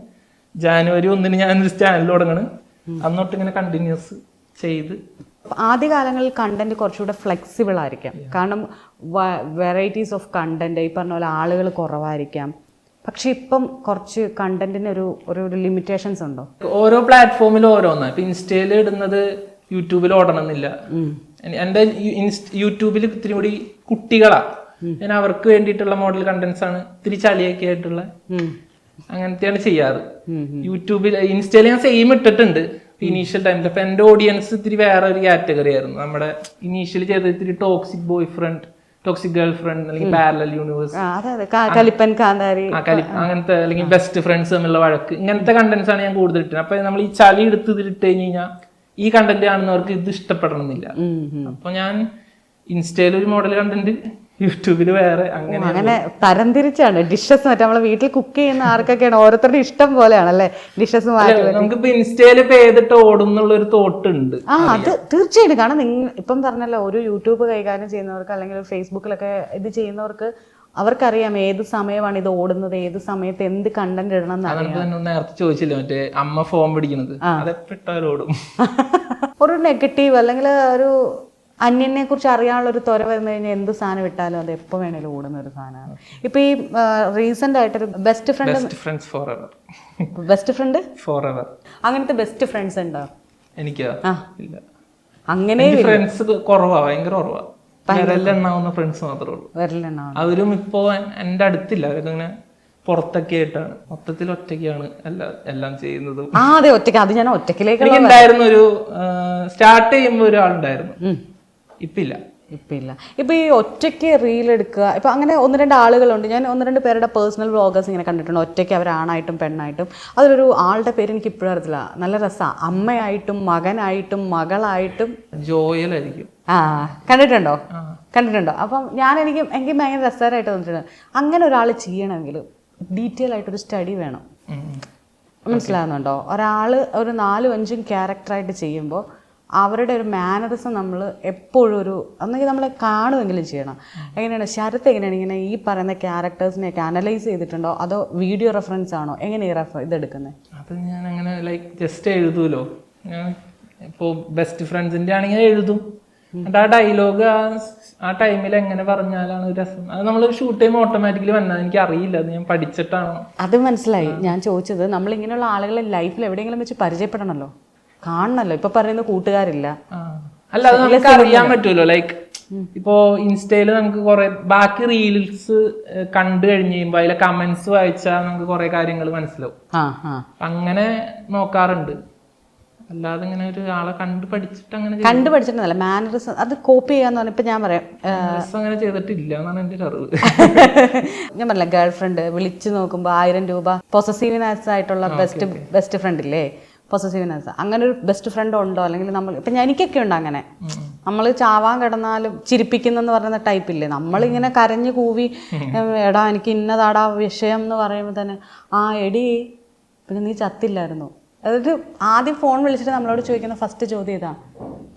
ജാനുവരി 1 ഞാനൊരു ചാനൽ തുടങ്ങണം. അന്നോട്ട് ഇങ്ങനെ കണ്ടിന്യൂസ് ചെയ്ത്. ആദ്യകാലങ്ങളിൽ കണ്ടന്റ് കുറച്ചുകൂടെ ഫ്ലെക്സിബിൾ ആയിരിക്കാം. കാരണം വെറൈറ്റീസ് ഓഫ് കണ്ടന്റ്, ഈ പറഞ്ഞ പോലെ ആളുകൾ കുറവായിരിക്കാം. പക്ഷെ ഇപ്പം കുറച്ച് കണ്ടന്റിന് ഒരു ലിമിറ്റേഷൻസ് ഉണ്ടോ? ഓരോ പ്ലാറ്റ്ഫോമിലും ഓരോന്നാണ്. ഇപ്പൊ ഇൻസ്റ്റയിൽ ഇടുന്നത് യൂട്യൂബിൽ ഓടണമെന്നില്ല. എൻ്റെ യൂട്യൂബിൽ ഇത്തിരി കൂടി കുട്ടികളാ, ഞാൻ അവർക്ക് വേണ്ടിയിട്ടുള്ള മോഡൽ കണ്ടന്റ്സ് ആണ്, ഇത്തിരി ചളിയൊക്കെ ആയിട്ടുള്ള അങ്ങനത്തെയാണ് ചെയ്യാറ്. യൂട്യൂബിൽ ഇൻസ്റ്റയിൽ ഞാൻ സെയിം ഇട്ടിട്ടുണ്ട് ഇനീഷ്യൽ ടൈമിൽ. അപ്പൊ എന്റെ ഓഡിയൻസ് ഇത്തിരി വേറെ ഒരു കാറ്റഗറി ആയിരുന്നു. നമ്മുടെ ഇനീഷ്യൽ ചെയ്ത ഇത്തിരി toxic boy friend, toxic girl friend, അല്ലെങ്കിൽ പാരലൽ യൂണിവേഴ്സ്, അങ്ങനത്തെ, അല്ലെങ്കിൽ ബെസ്റ്റ് ഫ്രണ്ട്സ് തമ്മിലുള്ള വഴക്ക്, ഇങ്ങനത്തെ കണ്ടന്റ്സ് ആണ് ഞാൻ കൂടുതൽ ഇട്ടത്. അപ്പൊ നമ്മൾ ഈ ചളി എടുത്ത് ഇതിലിട്ട് കഴിഞ്ഞ് കഴിഞ്ഞാൽ ഈ കണ്ടന്റ് കാണുന്നവർക്ക് ഇത് ഇഷ്ടപ്പെടണമെന്നില്ല. അപ്പൊ ഞാൻ ഇൻസ്റ്റയിൽ ഒരു മോഡൽ കണ്ടന്റ്, യൂട്യൂബിൽ വേറെ, അങ്ങനെ തരംതിരിച്ചാണ് ഡിഷസ്. മറ്റേ നമ്മളെ വീട്ടിൽ കുക്ക് ചെയ്യുന്ന ആർക്കൊക്കെയാണ് ഓരോരുത്തരുടെ ഇഷ്ടം പോലെയാണല്ലേ ഡിഷസ് മാറ്റി. നമുക്ക് ഇൻസ്റ്റയില് ചെയ്തിട്ട് ഓടുന്നുള്ള ഒരു തോട്ട് ഉണ്ട്. അത് തീർച്ചയായിട്ടും. കാരണം നിങ്ങൾ ഇപ്പം പറഞ്ഞല്ലോ, ഒരു യൂട്യൂബ് കൈകാര്യം ചെയ്യുന്നവർക്ക് അല്ലെങ്കിൽ ഫേസ്ബുക്കിലൊക്കെ ഇത് ചെയ്യുന്നവർക്ക് അവർക്കറിയാം ഏത് സമയമാണ് ഇത് ഓടുന്നത്, ഏത് സമയത്ത് എന്ത് കണ്ടന്റ് ഇടണം എന്ന്. നേരത്തെ ചോദിച്ചില്ലേ മറ്റേ അമ്മ ഫോം പിടിക്കുന്നത്, അതെപ്പെട്ടാലോടും. ഒരു നെഗറ്റീവ് അല്ലെങ്കിൽ ഒരു അന്യനെ കുറിച്ച് അറിയാനുള്ള ഒരു ത്വര വന്നു കഴിഞ്ഞാൽ എന്ത് സാധനം ഇട്ടാലും അത് എപ്പോൾ വേണേലും ഓടുന്ന ഒരു സാധനമാണ്. ഇപ്പൊ ഈ റീസെന്റ് ആയിട്ടൊരു ബെസ്റ്റ് ഫ്രണ്ട് ഫോറെവർ അങ്ങനത്തെ ബെസ്റ്റ് ഫ്രണ്ട്സ് ഉണ്ടോ? എനിക്കാ ഇല്ല, അങ്ങനെ ഫ്രണ്ട്സ് കുറവാ, ഭയങ്കര കുറവാ. വിരലെണ്ണാവുന്ന ഫ്രണ്ട്സ് മാത്രമേ ഉള്ളൂ. അവരും ഇപ്പോ എന്റെ അടുത്തില്ല, അവരൊക്കെ ഇങ്ങനെ പുറത്തൊക്കെ ആയിട്ടാണ്, മൊത്തത്തിൽ ഒറ്റയ്ക്കാണ് എല്ലാം ചെയ്യുന്നത്. അതെ, ഒറ്റയ്ക്ക്. അത് ഞാൻ ഒറ്റയ്ക്കിലേക്ക് ഉണ്ടായിരുന്നു. ഒരു സ്റ്റാർട്ട് ചെയ്യുമ്പോ ഒരാളുണ്ടായിരുന്നു, ഇപ്പില്ല. ഇപ്പൊ ഈ ഒറ്റയ്ക്ക് റീൽ എടുക്കുക, ഇപ്പൊ അങ്ങനെ 1-2 ആളുകളുണ്ട്. ഞാൻ 1-2 പേരുടെ പേഴ്സണൽ വ്ളോഗേഴ്സ് ഇങ്ങനെ കണ്ടിട്ടുണ്ട്. ഒറ്റയ്ക്ക് അവരാണായിട്ടും പെണ്ണായിട്ടും. അതിലൊരു ആളുടെ പേര് എനിക്ക് ഇപ്പോഴും അറിയത്തില്ല, നല്ല രസമാണ്. അമ്മയായിട്ടും മകനായിട്ടും മകളായിട്ടും. ജോയലായിരിക്കും. കണ്ടിട്ടുണ്ടോ? അപ്പം എനിക്ക് ഭയങ്കര രസകരമായിട്ട് തോന്നിയിട്ടുണ്ട്. അങ്ങനെ ഒരാൾ ചെയ്യണമെങ്കിൽ ഡീറ്റെയിൽ ആയിട്ടൊരു സ്റ്റഡി വേണം. മനസ്സിലാകുന്നുണ്ടോ? ഒരാൾ ഒരു 4-5 ക്യാരക്ടറായിട്ട് ചെയ്യുമ്പോൾ അവരുടെ ഒരു മാനറിസം നമ്മൾ എപ്പോഴും ഒന്നെങ്കിൽ നമ്മളെ കാണുമെങ്കിലും ചെയ്യണം. എങ്ങനെയാണ് ശരത്ത്, എങ്ങനെയാണ് ഇങ്ങനെ ഈ പറയുന്ന ക്യാരക്ടേഴ്സിനെയൊക്കെ അനലൈസ് ചെയ്തിട്ടുണ്ടോ, അതോ വീഡിയോ റെഫറൻസ് ആണോ, എങ്ങനെയാണ് ഇതെടുക്കുന്നത്? അത് ഞാൻ അങ്ങനെ ജസ്റ്റ് എഴുതൂലോ. ഞാൻ ഇപ്പോൾ ബെസ്റ്റ് ഫ്രണ്ട്സിൻ്റെ ആണെങ്കിൽ എഴുതും. എന്നിട്ട് ആ ഡയലോഗ് ആ ടൈമിൽ എങ്ങനെ പറഞ്ഞാലാണ് രസം, അത് നമ്മൾ ഷൂട്ട് ചെയ്യുമ്പോൾ ഓട്ടോമാറ്റിക്കലി വന്നാൽ എനിക്ക് അറിയില്ല, അത് ഞാൻ പഠിച്ചിട്ടാണോ. അത് മനസ്സിലായി. ഞാൻ ചോദിച്ചത് നമ്മളിങ്ങനെയുള്ള ആളുകളെ ലൈഫിൽ എവിടെയെങ്കിലും വെച്ച് പരിചയപ്പെടണമല്ലോ, കാണണല്ലോ. ഇപ്പൊ പറയുന്ന കൂട്ടുകാരില്ല, അല്ല അത് നമുക്ക് അറിയാൻ പറ്റുമല്ലോ. ലൈക്ക് ഇപ്പോ ഇൻസ്റ്റയില് നമുക്ക് കുറെ ബാക്കി റീൽസ് കണ്ടു കഴിഞ്ഞ് കഴിയുമ്പോ അതിലെ കമന്റ്സ് വായിച്ചാൽ നമുക്ക് കുറെ കാര്യങ്ങൾ മനസ്സിലാവും. അങ്ങനെ നോക്കാറുണ്ട്. അല്ലാതെ ഇങ്ങനെ ഒരു ആളെ കണ്ടുപഠിച്ചിട്ട് കണ്ടുപഠിച്ചിട്ടല്ല, മാനറിസം അത് കോപ്പി ചെയ്യാന്ന് പറഞ്ഞ. ഇപ്പൊ ഞാൻ പറയാം, അങ്ങനെ ചെയ്തിട്ടില്ല എന്നാണ് എന്റെ ഒരു അറിവ്. ഞാൻ പറഞ്ഞ ഗേൾ ഫ്രണ്ട് വിളിച്ചു നോക്കുമ്പോ 1000 രൂപ പൊസസീവ്നെസ് ആയിട്ടുള്ള ബെസ്റ്റ് ഫ്രണ്ട് ഇല്ലേ, പൊസസീവ്നെസ്. അങ്ങനെ ഒരു ബെസ്റ്റ് ഫ്രണ്ട് ഉണ്ടോ? അല്ലെങ്കിൽ നമ്മൾ ഇപ്പം എനിക്കൊക്കെ ഉണ്ട് അങ്ങനെ. നമ്മൾ ചാവാൻ കിടന്നാലും ചിരിപ്പിക്കുന്നെന്ന് പറയുന്ന ടൈപ്പില്ലേ. നമ്മളിങ്ങനെ കരഞ്ഞു കൂവി എടാ എനിക്ക് ഇന്നതാടാ വിഷയം എന്ന് പറയുമ്പോൾ തന്നെ എടി പിന്നെ നീ ചത്തില്ലായിരുന്നു. അതായത് ആദ്യം ഫോൺ വിളിച്ചിട്ട് നമ്മളോട് ചോദിക്കുന്ന ഫസ്റ്റ് ചോദ്യം ഇതാ,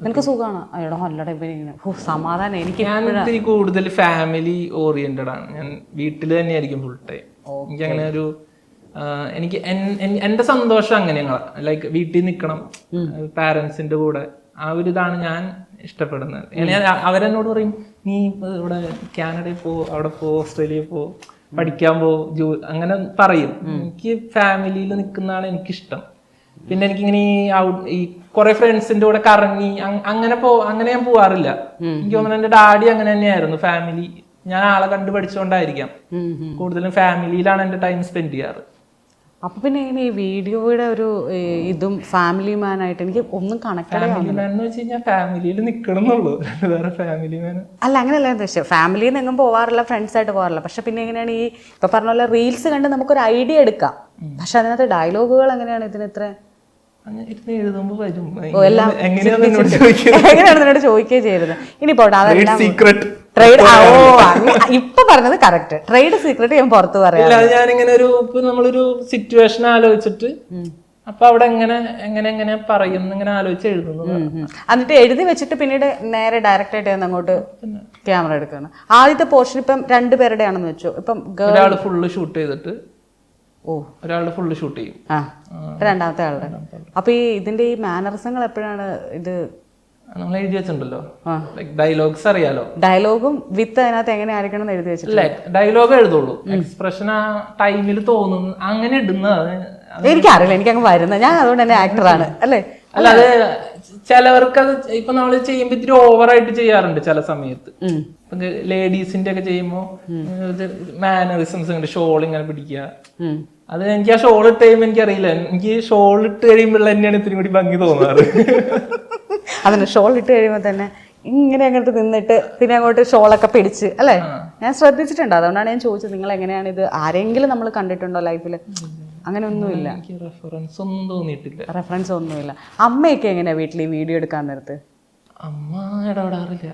നിനക്ക് സുഖമാണ്? എടാ അല്ലടാ ഇപ്പം ഇങ്ങനെ സമാധാനം. എനിക്ക് കൂടുതൽ ഫാമിലി ഓറിയന്റഡ് ആണ്. ഞാൻ വീട്ടിൽ തന്നെയായിരിക്കും ഫുൾ ടൈം. എനിക്ക് അങ്ങനെ ഒരു എനിക്ക് എന്റെ സന്തോഷം അങ്ങനെയാണ്. ലൈക്ക് വീട്ടിൽ നിൽക്കണം, പാരന്റ്സിന്റെ കൂടെ. ആ ഒരു ഇതാണ് ഞാൻ ഇഷ്ടപ്പെടുന്നത്. അവരെന്നോട് പറയും നീ ഇവിടെ കാനഡയിൽ പോ, അവിടെ പോ, ഓസ്ട്രേലിയയിൽ പോ, പഠിക്കാൻ പോ, അങ്ങനെ പറയും. എനിക്ക് ഫാമിലിയിൽ നിൽക്കുന്നതാണ് എനിക്കിഷ്ടം. പിന്നെ എനിക്കിങ്ങനെ ഈ കുറെ ഫ്രണ്ട്സിന്റെ കൂടെ കറങ്ങി അങ്ങനെ ഞാൻ പോവാറില്ല. എനിക്ക് തോന്നുന്നു എന്റെ ഡാഡി അങ്ങനെ തന്നെയായിരുന്നു. ഫാമിലി, ഞാൻ ആളെ കണ്ടു പഠിച്ചുകൊണ്ടായിരിക്കാം കൂടുതലും ഫാമിലിയിലാണ് എന്റെ ടൈം സ്പെൻഡ് ചെയ്യാറ്. അപ്പൊ പിന്നെ ഇങ്ങനെ ഈ വീഡിയോയുടെ ഒരു ഇതും ഫാമിലി മാൻ ആയിട്ട് എനിക്ക് ഒന്നും കണക്റ്റഡ് ഫാമിലിയിൽ നിൽക്കണമെന്നുള്ളൂ, വേറെ ഫാമിലി മാൻ അല്ല. അങ്ങനെയല്ല ഉദ്ദേശം. ഫാമിലിയിൽ നിന്ന് എങ്ങും പോവാറില്ല, ഫ്രണ്ട്സ് ആയിട്ട് പോകാറില്ല. പക്ഷെ പിന്നെ എങ്ങനെയാണ് ഈ ഇപ്പൊ പറഞ്ഞ പോലെ റീൽസ് കണ്ട് നമുക്കൊരു ഐഡിയ എടുക്കാം. പക്ഷെ അതിനകത്ത് ഡയലോഗുകൾ എങ്ങനെയാണ് ഇതിന് ഇത്ര എഴുതുമ്പോ വരും? എങ്ങനെയാണ് നിന്നോട് ചോദിക്കുകയും ചെയ്യരുത്. ഇനി പോട്ടെ, അതെല്ലാം ട്രേഡ്. ഇപ്പൊ പറഞ്ഞത് കറക്റ്റ്. ട്രേഡ് സീക്രട്ട് ഞാൻ പുറത്ത് പറയാം. ഞാനിങ്ങനെ നമ്മളൊരു സിറ്റുവേഷൻ ആലോചിച്ചിട്ട് അപ്പൊ അവിടെ എങ്ങനെ പറയുന്നു ഇങ്ങനെ ആലോചിച്ച് എഴുതുന്നു. എന്നിട്ട് എഴുതി വെച്ചിട്ട് പിന്നീട് നേരെ ഡയറക്റ്റ് ആയിട്ട് അങ്ങോട്ട് ക്യാമറ എടുക്കണം. ആദ്യത്തെ പോർഷൻ ഇപ്പം 2 പേരുടെ ആണെന്ന് വെച്ചോ. ഇപ്പം ഒരാള് ഫുള്ള് ഷൂട്ട് ചെയ്തിട്ട് ഒരാളുടെ ഫുള്ള് ഷൂട്ട് ചെയ്യും, രണ്ടാമത്തെ ആളുടെ. അപ്പൊ ഇതിന്റെ ഈ മാനറിസങ്ങൾ എപ്പോഴാണ് ഇത് നമ്മൾ എഴുതി വെച്ചിട്ടുണ്ടല്ലോ? ഡയലോഗ്സ് അറിയാലോ, ഡയലോഗും വിത്ത് അതിനകത്ത് എങ്ങനെ ആയിരിക്കണം എഴുതി വെച്ചിട്ടില്ല. ഡയലോഗ് എഴുതുള്ളൂ, എക്സ്പ്രഷൻ ആ ടൈമിൽ തോന്നുന്നു അങ്ങനെ ഇടുന്നത് എനിക്കറിയില്ല. എനിക്കങ്ങ് വരുന്നത്, ഞാൻ അതുകൊണ്ട് തന്നെ ആക്ടറാണ് അല്ലേ. അല്ല അത് ചിലവർക്ക് അത് ഇപ്പൊ നമ്മള് ചെയ്യുമ്പോ ഇത്തിരി ഓവറായിട്ട് ചെയ്യാറുണ്ട് ചില സമയത്ത്. ലേഡീസിന്റെ ഒക്കെ ചെയ്യുമ്പോ മാനറിസംസ് ഉണ്ട്, ഷോൾ ഇങ്ങനെ പിടിക്കുക. അത് എനിക്ക് ആ ഷോൾ ഇട്ട് കഴിയുമ്പോ എനിക്കറിയില്ല, എനിക്ക് ഷോൾ ഇട്ട് കഴിയുമ്പോൾ തന്നെയാണ് ഇത്തിരി കൂടി ഭംഗി തോന്നാറ്. അതിന് ഷോൾ ഇട്ട് കഴിയുമ്പോൾ തന്നെ ഇങ്ങനെ അങ്ങോട്ട് നിന്നിട്ട് പിന്നെ അങ്ങോട്ട് ഷോളൊക്കെ പിടിച്ച് അല്ലേ. ഞാൻ ശ്രദ്ധിച്ചിട്ടുണ്ട്, അതുകൊണ്ടാണ് ഞാൻ ചോദിച്ചത് നിങ്ങൾ എങ്ങനെയാണ് ഇത്. ആരെങ്കിലും നമ്മൾ കണ്ടിട്ടുണ്ടോ ലൈഫിൽ? അങ്ങനെ ഒന്നുമില്ല, റെഫറൻസ് ഒന്നുമില്ല. അമ്മയൊക്കെ എങ്ങനെയാ വീട്ടിൽ ഈ വീഡിയോ എടുക്കാൻ നേരത്ത്? അമ്മ ഇടപെടാറില്ല.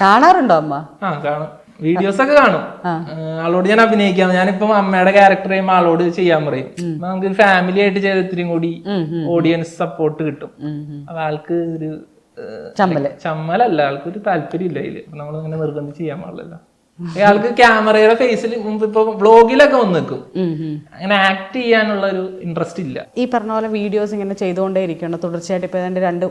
കാണാറുണ്ടോ അമ്മ? കാണും, വീഡിയോസ് ഒക്കെ കാണും. ആളോട് ഞാൻ അഭിനയിക്കാം. ഞാനിപ്പം അമ്മയുടെ ക്യാരക്ടർ ചെയ്യുമ്പോൾ ആളോട് ചെയ്യാൻ പറയും. നമുക്ക് ഫാമിലി ആയിട്ട് ചെയ്ത ഇത്തിരി കൂടി ഓഡിയൻസ് സപ്പോർട്ട് കിട്ടും. അപ്പൊ ആൾക്ക് ഒരു ചമ്മലല്ല, ആൾക്കൊരു താല്പര്യം ഇല്ല അതില്. നമ്മളിങ്ങനെ നിർബന്ധിച്ച് ചെയ്യാൻ പാടില്ലല്ലോ. അയാൾക്ക് ക്യാമറയുടെ ഫേസിൽ മുമ്പ് ഇപ്പൊ വ്ളോഗിലൊക്കെ വന്ന് നിൽക്കും. അങ്ങനെ ആക്ട് ചെയ്യാനുള്ള ഒരു ഇൻട്രസ്റ്റ് ഇല്ല. ഈ പറഞ്ഞ പോലെ വീഡിയോസ് ഇങ്ങനെ ചെയ്തുകൊണ്ടേ ഇരിക്കണം തുടർച്ചയായിട്ട്. ഇപ്പോൾ ഏതാണ്ട്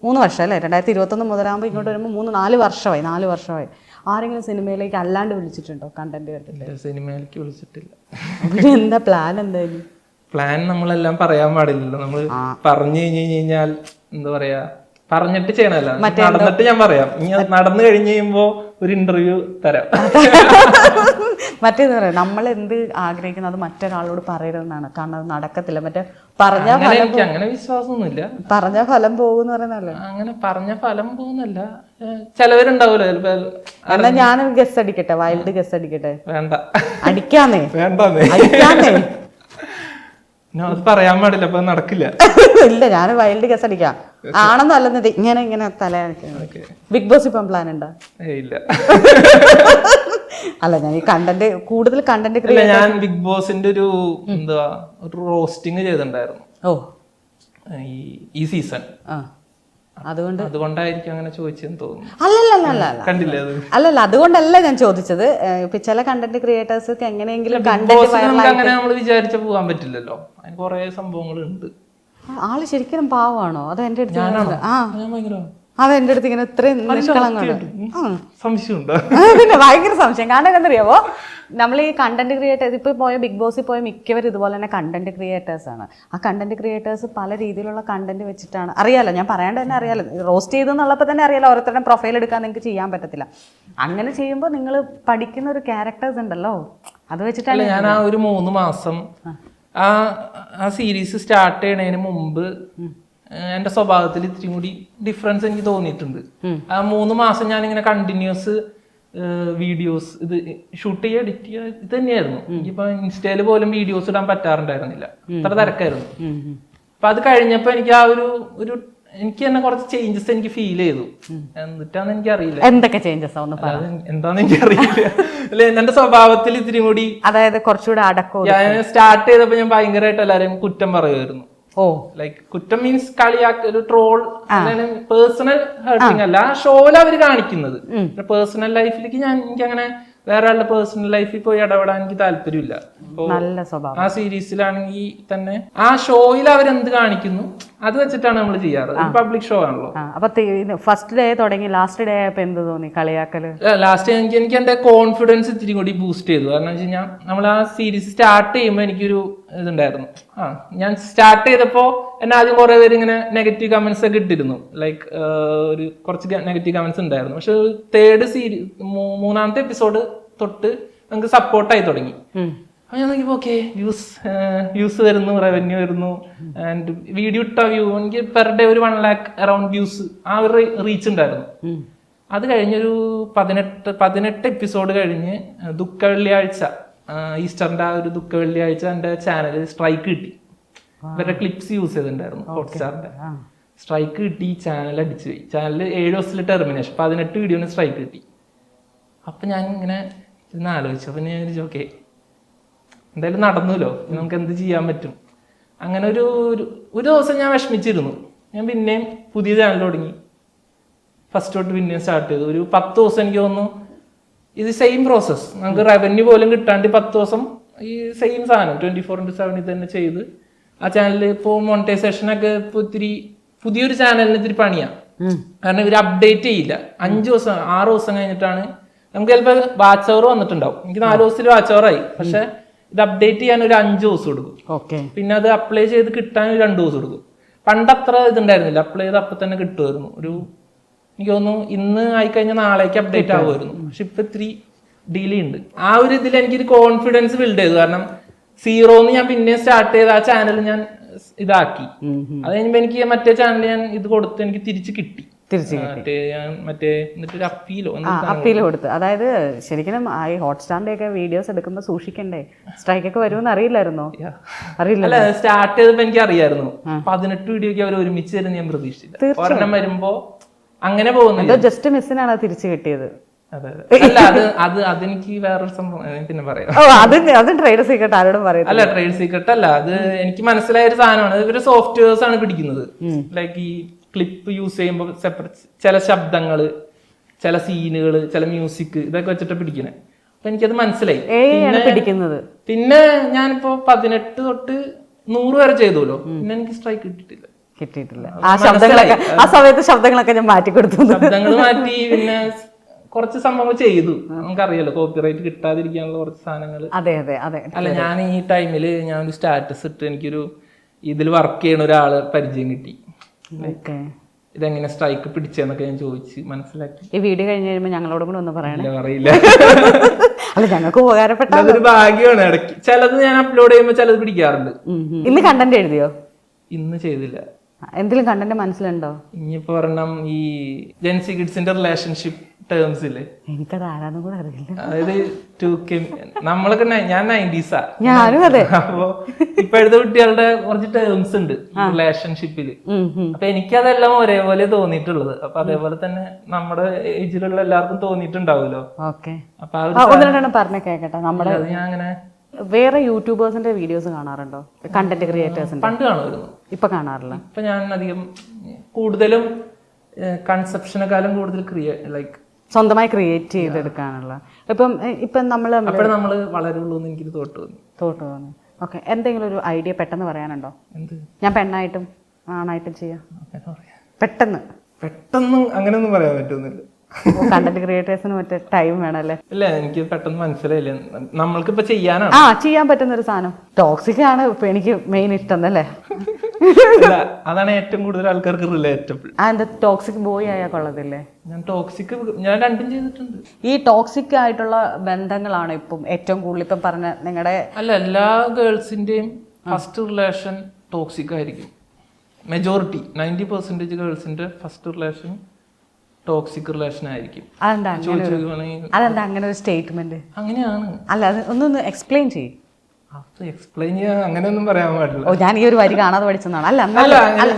മൂന്ന് വർഷം അല്ലേ, 2021 മുതലാകുമ്പോൾ ഇങ്ങോട്ട് വരുമ്പോൾ 4 വർഷമായി. ആരെങ്കിലും സിനിമയിലേക്ക് അല്ലാണ്ട് വിളിച്ചിട്ടുണ്ടോ കണ്ടന്റ് കണ്ടിട്ട്? സിനിമയിലേക്ക് വിളിച്ചിട്ടില്ല. പിന്നെ എന്താ പ്ലാൻ? എന്തായാലും പ്ലാൻ നമ്മളെല്ലാം പറയാൻ പാടില്ലല്ലോ. നമ്മൾ പറഞ്ഞു കഴിഞ്ഞാൽ എന്താ പറയാ, പറഞ്ഞിട്ട് ചെയ്യണല്ലോ. നടന്നിട്ട് ഞാൻ പറയാം. ഇനി നടന്നു കഴിഞ്ഞ് കഴിയുമ്പോ ഒരു ഇന്റർവ്യൂ തരാം. മറ്റേന്ന് പറയാം, നമ്മൾ എന്ത് ആഗ്രഹിക്കുന്നത് അത് മറ്റൊരാളോട് പറയരുതെന്നാണ്. കാരണം അത് നടക്കത്തില്ല. മറ്റേ പറഞ്ഞ എനിക്ക് അങ്ങനെ വിശ്വാസമൊന്നുമില്ല. പറഞ്ഞ ഫലം പോകുന്ന പറയുന്നല്ലേ. അങ്ങനെ പറഞ്ഞ ഫലം പോകുന്നല്ല, ചിലവരുണ്ടാവൂലോ ചിലപ്പോ. എന്നാ ഞാനൊരു ഗസ് അടിക്കട്ടെ, വൈൽഡ് ഗസ് അടിക്കട്ടെ? വേണ്ട, അടിക്കാന്നേ. വേണ്ടാന്നേ. അത് പറയാൻ പാടില്ല, അപ്പൊ നടക്കില്ല. ഇല്ല, ഞാൻ വൈൽഡ് ഗസ് അടിക്കാം. ആണെന്നോ അല്ലെന്നത് ഇങ്ങനെ തല. ബിഗ് ബോസ് ഇപ്പം പ്ലാൻ ഉണ്ടോ? ഇല്ല. അല്ല, ഞാൻ ഈ കൂടുതൽ കണ്ടന്റ് ഞാൻ ബിഗ് ബോസിന്റെ ഒരു റോസ്റ്റിംഗ് ചെയ്തിട്ടുണ്ടായിരുന്നു ഈ സീസൺ. അതുകൊണ്ടായിരിക്കും അങ്ങനെ ചോദിച്ചെന്ന് തോന്നുന്നു. അല്ലല്ല, അതുകൊണ്ടല്ല ഞാൻ ചോദിച്ചത്. ഇപ്പൊ ചില കണ്ടന്റ് ക്രിയേറ്റേഴ്സ് എങ്ങനെയെങ്കിലും അങ്ങനെ നമ്മൾ വിചാരിച്ച പോകാൻ പറ്റില്ലല്ലോ. അതിന് കുറെ സംഭവങ്ങളുണ്ട്. ആള് ശരിക്കും പാവമാണോ? അത് എന്റെ അടുത്ത് അതെന്റെ അടുത്ത് ഇങ്ങനെ ഇത്രയും നിഷ്കളങ്ങളുണ്ട്. സംശയമുണ്ടോ? പിന്നെ ഭയങ്കര സംശയം. കാരണം എന്തറിയാവോ, നമ്മൾ ഈ കണ്ടന്റ് ക്രിയേറ്റേഴ്സ് ഇപ്പോൾ പോയ ബിഗ് ബോസിൽ പോയ മിക്കവരും ഇതുപോലെ തന്നെ കണ്ടന്റ് ക്രിയേറ്റേഴ്സ് ആണ്. ആ കണ്ടന്റ് ക്രിയേറ്റേഴ്സ് പല രീതിയിലുള്ള കണ്ടന്റ് വെച്ചിട്ടാണ്. അറിയാലോ, ഞാൻ പറയാണ്ട് തന്നെ അറിയാലോ, റോസ്റ്റ് ചെയ്തെന്നുള്ളപ്പോൾ തന്നെ അറിയാലോ, ഓരോരുത്തരുടെ പ്രൊഫൈൽ എടുക്കാൻ നിങ്ങൾക്ക് ചെയ്യാൻ പറ്റത്തില്ല. അങ്ങനെ ചെയ്യുമ്പോൾ നിങ്ങൾ പഠിക്കുന്ന ഒരു ക്യാരക്ടേഴ്സ് ഉണ്ടല്ലോ, അത് വെച്ചിട്ടാണ്. ഞാൻ ആ ഒരു 3 മാസം ആ സീരീസ് സ്റ്റാർട്ട് ചെയ്യണതിന് മുമ്പ് എന്റെ സ്വഭാവത്തിൽ ഇത്തിരി കൂടി ഡിഫറൻസ് എനിക്ക് തോന്നിയിട്ടുണ്ട്. ആ 3 മാസം ഞാനിങ്ങനെ കണ്ടിന്യൂസ് വീഡിയോസ് ഇത് ഷൂട്ട് ചെയ്യുക, എഡിറ്റ് ചെയ്യുക, ഇത് തന്നെയായിരുന്നു. എനിക്കിപ്പോ ഇൻസ്റ്റയില് പോലും വീഡിയോസ് ഇടാൻ പറ്റാറുണ്ടായിരുന്നില്ല, അത്ര തിരക്കായിരുന്നു. അപ്പൊ അത് കഴിഞ്ഞപ്പോ എനിക്ക് ആ ഒരു എനിക്ക് തന്നെ കുറച്ച് ചേഞ്ചസ് എനിക്ക് ഫീൽ ചെയ്തു. എന്നിട്ടാന്ന് എനിക്ക് അറിയില്ല എന്തൊക്കെ ചേഞ്ചസ് എന്താന്ന് എനിക്ക് അറിയില്ല. അല്ലെ, എന്റെ സ്വഭാവത്തിൽ ഇത്തിരി കൂടി, അതായത് കുറച്ചുകൂടെ അടക്കം. ഞാൻ സ്റ്റാർട്ട് ചെയ്തപ്പോ ഞാൻ ഭയങ്കരമായിട്ട് എല്ലാവരെയും കുറ്റം പറയുമായിരുന്നു. ലൈക്ക് കുറ്റം മീൻസ് കളിയാക്ക, ഒരു ട്രോൾ, പേഴ്സണൽ ഹേർട്ടിങ് അല്ല ആ ഷോയിൽ അവര് കാണിക്കുന്നത്. പേഴ്സണൽ ലൈഫിലേക്ക് എനിക്ക് അങ്ങനെ വേറെ ആളുടെ പേഴ്സണൽ ലൈഫിൽ പോയി ഇടപെടാൻ എനിക്ക് താല്പര്യമില്ല. ആ സീരീസിലാണെങ്കിൽ തന്നെ ആ ഷോയിൽ അവരെന്ത് കാണിക്കുന്നു അത് വെച്ചിട്ടാണ് നമ്മൾ ചെയ്യാറ്. പബ്ലിക് ഷോ ആണല്ലോ. അപ്പൊ ഫസ്റ്റ് ഡേ തുടങ്ങി ലാസ്റ്റ് ഡേ ആയപ്പോ എന്ത് തോന്നി? കളിയാക്കല് ലാസ്റ്റ് എനിക്ക് എന്റെ കോൺഫിഡൻസ് ഇത്തിരി കൂടി ബൂസ്റ്റ് ചെയ്തു. കാരണം വെച്ച് കഴിഞ്ഞാൽ നമ്മൾ ആ സീരീസ് സ്റ്റാർട്ട് ചെയ്യുമ്പോൾ എനിക്കൊരു ഇതുണ്ടായിരുന്നു. ഞാൻ സ്റ്റാർട്ട് ചെയ്തപ്പോ എന്നെ ആദ്യം കുറെ പേര് ഇങ്ങനെ നെഗറ്റീവ് കമന്റ്സ് ഒക്കെ ഇട്ടിരുന്നു. ലൈക്ക് ഒരു കുറച്ച് നെഗറ്റീവ് കമന്റ്സ് ഉണ്ടായിരുന്നു. പക്ഷെ മൂന്നാമത്തെ എപ്പിസോഡ് തൊട്ട് നമുക്ക് സപ്പോർട്ടായി തുടങ്ങി. അപ്പൊ ഞാൻ നോക്കിയപ്പോ ഓക്കെ, വ്യൂസ് വരുന്നു, റവന്യൂ വരുന്നു, ആൻഡ് വീഡിയോ ഇട്ട വ്യൂ എനിക്ക് പെർ ഡേ ഒരു 1 lakh അറൌണ്ട് വ്യൂസ് ആ ഒരു റീച്ച് ഉണ്ടായിരുന്നു. അത് കഴിഞ്ഞൊരു 18 എപ്പിസോഡ് കഴിഞ്ഞ് ദുഃഖ വെള്ളിയാഴ്ച, ഈസ്റ്ററിന്റെ ആ ഒരു ദുഃഖ വെള്ളിയാഴ്ച എന്റെ ചാനലിൽ സ്ട്രൈക്ക് കിട്ടി. ഇവരുടെ ക്ലിപ്സ് യൂസ് ചെയ്തിട്ടുണ്ടായിരുന്നു ഹോട്ട്സ്റ്റാറിന്റെ. സ്ട്രൈക്ക് കിട്ടി, ചാനൽ അടിച്ചു പോയി. ചാനൽ 7 ദിവസത്തിൽ ടെർമിനേഷൻ, 18 വീഡിയോന് സ്ട്രൈക്ക് കിട്ടി. അപ്പൊ ഞാൻ ഇങ്ങനെ ആലോചിച്ചു. അപ്പൊ ഞാൻ വിചാരിച്ചു ഓക്കെ, എന്തായാലും നടന്നല്ലോ, നമുക്ക് എന്ത് ചെയ്യാൻ പറ്റും. അങ്ങനെ ഒരു ദിവസം ഞാൻ വിഷമിച്ചിരുന്നു. ഞാൻ പിന്നെയും പുതിയ ചാനൽ തുടങ്ങി, ഫസ്റ്റ് തൊട്ട് പിന്നെയും സ്റ്റാർട്ട് ചെയ്തു. ഒരു 10 ദിവസം എനിക്ക് തോന്നുന്നു ഇത് സെയിം പ്രോസസ്. നമുക്ക് റവന്യൂ പോലും കിട്ടാണ്ട് 10 ദിവസം ഈ സെയിം സാധനം 24/7 ഇത് തന്നെ ചെയ്ത് ആ ചാനലിൽ ഇപ്പോൾ മോണിറ്റൈസേഷനൊക്കെ ഇപ്പോൾ ഇത്തിരി പുതിയൊരു ചാനലിന് ഇത്തിരി പണിയാണ്. കാരണം ഇവർ അപ്ഡേറ്റ് ചെയ്യില്ല. 5 ദിവസം 6 ദിവസം കഴിഞ്ഞിട്ടാണ് നമുക്ക് ചിലപ്പോൾ വാച്ച് അവർ വന്നിട്ടുണ്ടാവും. എനിക്ക് 4 ദിവസത്തിൽ വാച്ച് അവറായി. പക്ഷെ ഇത് അപ്ഡേറ്റ് ചെയ്യാൻ ഒരു 5 ദിവസം എടുക്കും. പിന്നെ അത് അപ്ലൈ ചെയ്ത് കിട്ടാൻ 2 ദിവസം എടുക്കും. പണ്ടത്ര ഇതുണ്ടായിരുന്നില്ല, അപ്ലൈ ചെയ്ത് അപ്പൊ തന്നെ കിട്ടുമായിരുന്നു. എനിക്ക് തോന്നുന്നു ഇന്ന് ആയിക്കഴിഞ്ഞാൽ നാളേക്ക് അപ്ഡേറ്റ് ആവുമായിരുന്നു. പക്ഷെ ഇപ്പൊ ഇത്തിരി ഡിലേ ഉണ്ട്. ആ ഒരു ഇതിൽ എനിക്കൊരു കോൺഫിഡൻസ് ബിൽഡ് ചെയ്തു. കാരണം 0 ഞാൻ പിന്നെ സ്റ്റാർട്ട് ചെയ്ത് ആ ചാനൽ ഞാൻ ഇതാക്കി. അത് കഴിയുമ്പോ എനിക്ക് മറ്റേ ചാനൽ ഞാൻ ഇത് കൊടുത്ത് എനിക്ക് തിരിച്ച് കിട്ടി. അപ്പീൽ കൊടുത്ത്. അതായത് ശരിക്കും ഈ ഹോട്ട്സ്റ്റാറിന്റെ ഒക്കെ വീഡിയോസ് എടുക്കുമ്പോ സൂക്ഷിക്കണ്ടേ? സ്ട്രൈക്ക് ഒക്കെ വരുമെന്ന് അറിയില്ലായിരുന്നോ? അറിയില്ല, സ്റ്റാർട്ട് ചെയ്തപ്പോ എനിക്ക് അറിയായിരുന്നു. 18 വീഡിയോക്ക് അവർ ഒരുമിച്ച് തരുന്ന ഞാൻ പ്രതീക്ഷിച്ചില്ല. ഒരെണ്ണം വരുമ്പോ അങ്ങനെ പോകുന്നില്ല. ജസ്റ്റ് മിസ്സിനാണ് തിരിച്ചു കിട്ടിയത്. അല്ല, അതെനിക്ക് വേറൊരു സംഭവം പിന്നെ പറയാം. അത് ട്രേഡ് സീക്രട്ട് ആരോടും പറയാം. അല്ല, ട്രേഡ് സീക്രട്ട് അല്ല, അത് എനിക്ക് മനസ്സിലായ ഒരു സാധനമാണ്. ഇവര് സോഫ്റ്റ്വെയർസ് ആണ് പിടിക്കുന്നത്. ലൈക്ക് ഈ ക്ലിപ്പ് യൂസ് ചെയ്യുമ്പോൾ സെപ്പറേറ്റ് ചില ശബ്ദങ്ങള് ചില സീനുകൾ, ചില മ്യൂസിക് ഇതൊക്കെ വെച്ചിട്ട് പിടിക്കണേ. അപ്പൊ എനിക്കത് മനസ്സിലായി. പിടിക്കുന്നത്. പിന്നെ ഞാനിപ്പോ 18 തൊട്ട് 100 വരെ ചെയ്തോലോ, പിന്നെ എനിക്ക് സ്ട്രൈക്ക് കിട്ടിയിട്ടില്ല. ആ സമയത്ത് ശബ്ദങ്ങളൊക്കെ ഞാൻ മാറ്റി കൊടുത്തു. ശബ്ദങ്ങൾ മാറ്റി, പിന്നെ കുറച്ച് സംഭവങ്ങൾ ചെയ്തു. നമുക്കറിയാലോ കോപ്പിറൈറ്റ് കിട്ടാതിരിക്കാനുള്ള കുറച്ച് സാധനങ്ങൾ. അതെ അതെ അതെ. അല്ല, ഞാൻ ഈ ടൈമില് ഞാൻ ഒരു സ്റ്റാറ്റസ് ഇട്ട് എനിക്കൊരു ഇതിൽ വർക്ക് ചെയ്യണ ഒരാള് പരിചയം കിട്ടി. ഇതെങ്ങനെ സ്ട്രൈക്ക് പിടിച്ചെന്നൊക്കെ ഞാൻ ചോദിച്ച് മനസ്സിലാക്കി. ഈ വീഡിയോ കഴിഞ്ഞ് കഴിയുമ്പോൾ ഞങ്ങളോടും കൂടെ ഒന്ന് പറയണേ. പറയില്ല. അല്ല, ഞങ്ങൾക്ക് ഉപകാരപ്പെട്ട അതൊരു ഭാഗ്യമാണ്. ഇടയ്ക്ക് ചിലത് ഞാൻ അപ്ലോഡ് ചെയ്യുമ്പോൾ ചിലത് പിടിക്കാറുണ്ട്. ഇന്ന് കണ്ടന്റ് എഴുതിയോ? ഇന്ന് ചെയ്തില്ല. എന്തെങ്കിലും കണ്ടന്റ് മനസ്സിലുണ്ടോ? ഇനിയിപ്പോ പറഞ്ഞാൽ ഈ ജെൻസി കിഡ്സിന്റെ റിലേഷൻഷിപ്പ് ടേംസില് എനിക്കത് ആരാന്നും കൂടെ അറിയില്ല. അതായത് 2K നമ്മളൊക്കെ ഞാൻ 90s. ഞാനും അതെ. അപ്പൊ ഇപ്പോഴത്തെ കുട്ടികളുടെ കുറച്ച് ടേംസ് ഉണ്ട് റിലേഷൻഷിപ്പില്. അപ്പൊ എനിക്കതെല്ലാം ഒരേപോലെ തോന്നിയിട്ടുള്ളത്. അപ്പൊ അതേപോലെ തന്നെ നമ്മുടെ ഏജിലുള്ള എല്ലാവർക്കും തോന്നിയിട്ടുണ്ടാവുമല്ലോ. ഓക്കെ, അപ്പൊ പറഞ്ഞ കേക്കട്ടെ. നമ്മുടെ ഞാൻ അങ്ങനെ വേറെ യൂട്യൂബേഴ്സിന്റെ വീഡിയോസ് കാണാറുണ്ടോ? കണ്ടന്റ് ക്രിയേറ്റേഴ്സിന്റെ പണ്ട് കാണുമായിരുന്നു, ഇപ്പൊ കാണാറില്ല. ഇപ്പൊ ഞാൻ അധികം കൂടുതലും കൺസെപ്ഷനെക്കാളും കൂടുതൽ സ്വന്തമായി ക്രിയേറ്റ് ചെയ്തെടുക്കാനുള്ള. ഇപ്പം നമ്മള് വളരുള്ളൂ എന്ന് എനിക്ക് തോന്നുന്നു. ഓക്കെ, എന്തെങ്കിലും ഒരു ഐഡിയ പെട്ടെന്ന് പറയാനുണ്ടോ? ഞാൻ പെണ്ണായിട്ടും ആണായിട്ടും ചെയ്യാം പെട്ടെന്ന് അങ്ങനെയൊന്നും പറയാൻ പറ്റുന്നില്ല. കണ്ടന്റ് ക്രിയേറ്റേഴ്സിന് മറ്റേ ടൈം വേണമല്ലേ? ഇല്ല, എനിക്ക് പെട്ടെന്ന് മനസ്സിലായില്ല. നമ്മൾക്കിപ്പോ ചെയ്യാനാണ് ചെയ്യാൻ പറ്റുന്ന ഒരു സാധനം. ടോക്സിക് ആണ് ഇപ്പൊ എനിക്ക് മെയിൻ ഇഷ്ടം അല്ലേ? അതാണ് ഏറ്റവും കൂടുതൽ ആൾക്കാർക്ക് റിലേറ്റബിൾ. എന്താ ടോക്സിക് ബോയ് ആയാൽ കൊള്ളതില്ലേ? ഞാൻ രണ്ടും ചെയ്തിട്ടുണ്ട്. ഈ ടോക്സിക് ആയിട്ടുള്ള ബന്ധങ്ങളാണ് ഇപ്പം ഏറ്റവും കൂടുതൽ ഇപ്പം പറഞ്ഞ നിങ്ങളുടെ? അല്ല, എല്ലാ ഗേൾസിന്റെയും ഫസ്റ്റ് റിലേഷൻ ടോക്സിക് ആയിരിക്കും. മെജോറിറ്റി 90% ഗേൾസിന്റെ ഫസ്റ്റ് റിലേഷൻ ടോക്സിക് റിലേഷൻ ആയിരിക്കും. അതെന്താ അങ്ങനെ ഒരു സ്റ്റേറ്റ്മെന്റ്? അങ്ങനെയാണ്. അല്ല, അത് ഒന്നൊന്ന് എക്സ്പ്ലെയിൻ ചെയ്യും. എക്സ്പ്ലെയിൻ ചെയ്യാൻ അങ്ങനെയൊന്നും പറയാൻ പാടില്ല. ഞാൻ ഈ ഒരു വരി കാണാതെ പഠിച്ചതാണ്. അല്ല,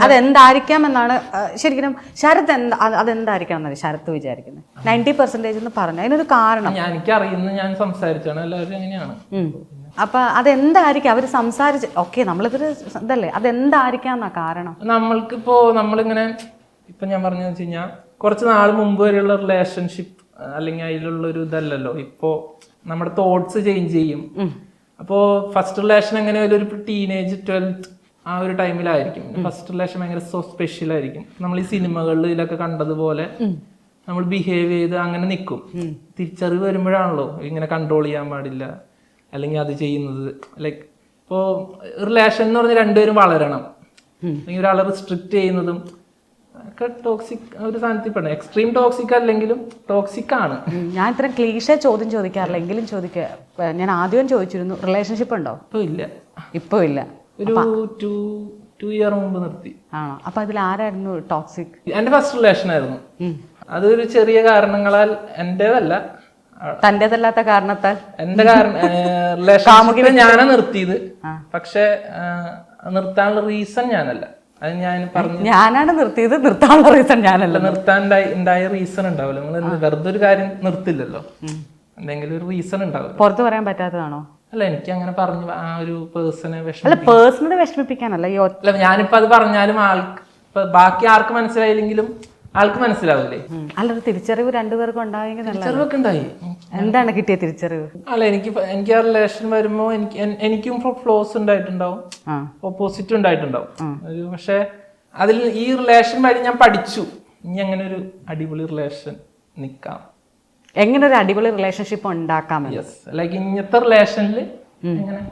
അതെന്തായിരിക്കാം എന്നാണ് ശരിക്കും ശരത്ത് അതെന്തായിരിക്കണം എന്നല്ല ശരത്ത് വിചാരിക്കുന്നത്. 90% എന്ന് പറഞ്ഞു അതിനൊരു കാരണം എനിക്കറിയുന്ന ഞാൻ സംസാരിച്ചാണ്. എല്ലാവരും അങ്ങനെയാണ്. അപ്പൊ അതെന്തായിരിക്കും അവര് സംസാരിച്ച്? ഓക്കെ, നമ്മളിതൊരു ഇതല്ലേ, അതെന്തായിരിക്കാം എന്നാ കാരണം? നമ്മൾക്കിപ്പോ നമ്മളിങ്ങനെ ഇപ്പൊ ഞാൻ പറഞ്ഞു വെച്ച് കഴിഞ്ഞാൽ കുറച്ച് നാൾ മുമ്പ് വരെയുള്ള റിലേഷൻഷിപ്പ് അല്ലെങ്കിൽ അതിലുള്ള ഒരു ഇതല്ലല്ലോ. ഇപ്പോ നമ്മുടെ തോട്ട്സ് ചേഞ്ച് ചെയ്യും. അപ്പോൾ ഫസ്റ്റ് റിലേഷൻ എങ്ങനെ ഒരു ടീനേജ് 12th ആ ഒരു ടൈമിലായിരിക്കും. ഫസ്റ്റ് റിലേഷൻ ഭയങ്കര സ്പെഷ്യൽ ആയിരിക്കും. നമ്മൾ ഈ സിനിമകളിൽ ഇതിലൊക്കെ കണ്ടതുപോലെ നമ്മൾ ബിഹേവ് ചെയ്ത് അങ്ങനെ നിൽക്കും. തിരിച്ചറിവ് വരുമ്പോഴാണല്ലോ ഇങ്ങനെ കൺട്രോൾ ചെയ്യാൻ പാടില്ല അല്ലെങ്കിൽ അത് ചെയ്യുന്നത്. ലൈക്ക് ഇപ്പോൾ റിലേഷൻ എന്ന് പറഞ്ഞാൽ രണ്ടുപേരും വളരണം. അല്ലെങ്കിൽ ഒരാളെ റിസ്ട്രിക്റ്റ് ചെയ്യുന്നതും ഒക്കെ ടോക്സിക് ഒരു സാധനത്തിൽ പെടും. എക്സ്ട്രീം ടോക്സിക് അല്ലെങ്കിലും ടോക്സിക് ആണ്. ഞാൻ ഇത്ര ക്ലീഷേ ചോദ്യം ചോദിക്കാറില്ല, എങ്കിലും ഞാൻ ആദ്യം ചോദിച്ചിരുന്നു റിലേഷൻഷിപ്പ് ഉണ്ടോ? ഇപ്പൊ ഇല്ല. ഒരു 2 ഇയർ മുമ്പ് നിർത്തി. ആണോ? അപ്പൊ അതിൽ ആരായിരുന്നു ടോക്സിക്? എന്റെ ഫസ്റ്റ് റിലേഷൻ ആയിരുന്നു. അതൊരു ചെറിയ കാരണങ്ങളാൽ, എന്റേതല്ല, തന്റേതല്ലാത്ത കാരണത്താൽ എന്റെ റിലേഷൻ ഞാനാ നിർത്തിയത്. പക്ഷെ നിർത്താനുള്ള റീസൺ ഞാനല്ല. അത് ഞാൻ പറഞ്ഞു, ഞാനാണ് നിർത്തിയത്. നിർത്താനുള്ള റീസൺ ഞാനല്ല. നിർത്താൻ ഉണ്ടായ റീസൺ ഉണ്ടാവില്ല. നിങ്ങൾ വെറുതെ ഒരു കാര്യം നിർത്തില്ലല്ലോ, എന്തെങ്കിലും ഒരു റീസൺ ഉണ്ടാവില്ല. പുറത്ത് പറയാൻ പറ്റാത്തതാണോ? അല്ല, എനിക്ക് അങ്ങനെ പറഞ്ഞു ആ ഒരു പേഴ്സണെ പേഴ്സണൽ വിഷമിപ്പിക്കാനല്ല. ഞാനിപ്പോ അത് പറഞ്ഞാലും ആൾക്ക് ബാക്കി ആർക്ക് മനസ്സിലായില്ലെങ്കിലും ആൾക്ക് മനസ്സിലാവില്ലേ? അല്ല, തിരിച്ചറിവ് രണ്ടുപേർക്കും ഉണ്ടായെങ്കിൽ തിരിച്ചറിവൊക്കെ ഉണ്ടായി. എന്താണ് കിട്ടിയ തിരിച്ചറിവ്? അല്ല, എനിക്ക് ആ റിലേഷൻ വരുമ്പോ എനിക്കും ഫ്ലോസ് ഉണ്ടായിട്ടുണ്ടാവും, ഓപ്പോസിറ്റും ഉണ്ടായിട്ടുണ്ടാവും. പക്ഷെ അതിൽ ഈ റിലേഷൻ വഴി ഞാൻ പഠിച്ചു ഇനി അങ്ങനെ ഒരു അടിപൊളി റിലേഷൻ നിക്കാം, എങ്ങനെ ഒരു അടിപൊളി റിലേഷൻഷിപ്പ് ഉണ്ടാക്കാം. ലൈക്ക് ഇങ്ങനത്തെ റിലേഷനിൽ എങ്ങനെ.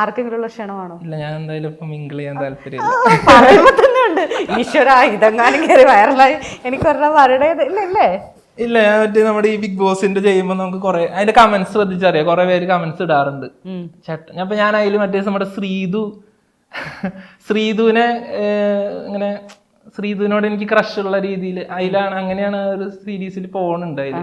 ആർക്കെങ്കിലും ഉള്ള ക്ഷണമാണോ? ഇല്ല, ഞാൻ എന്തായാലും ഇപ്പൊ മിങ്കിൾ ചെയ്യാൻ താല്പര്യമില്ല. ഈശ്വര, ഇതെങ്ങാനും കയറി വൈറലായി എനിക്ക് പറഞ്ഞ വരടേതല്ലേ? ഇല്ല, ഞാൻ നമ്മുടെ ഈ ബിഗ് ബോസിന്റെ ചെയ്യുമ്പോൾ നമുക്ക് കുറെ അതിന്റെ കമന്റ്സ് ശ്രദ്ധിച്ചറിയാം. കുറെ പേര് കമന്റ്സ് ഇടാറുണ്ട്. ചേട്ടൻ അപ്പൊ ഞാൻ അതിൽ മറ്റേ നമ്മുടെ ശ്രീധുവിനെ ഇങ്ങനെ ശ്രീധുവിനോട് എനിക്ക് ക്രഷ് ഉള്ള രീതിയിൽ അതിലാണ്, അങ്ങനെയാണ് ഒരു സീരീസിൽ പോകുന്നുണ്ട്. അതിൽ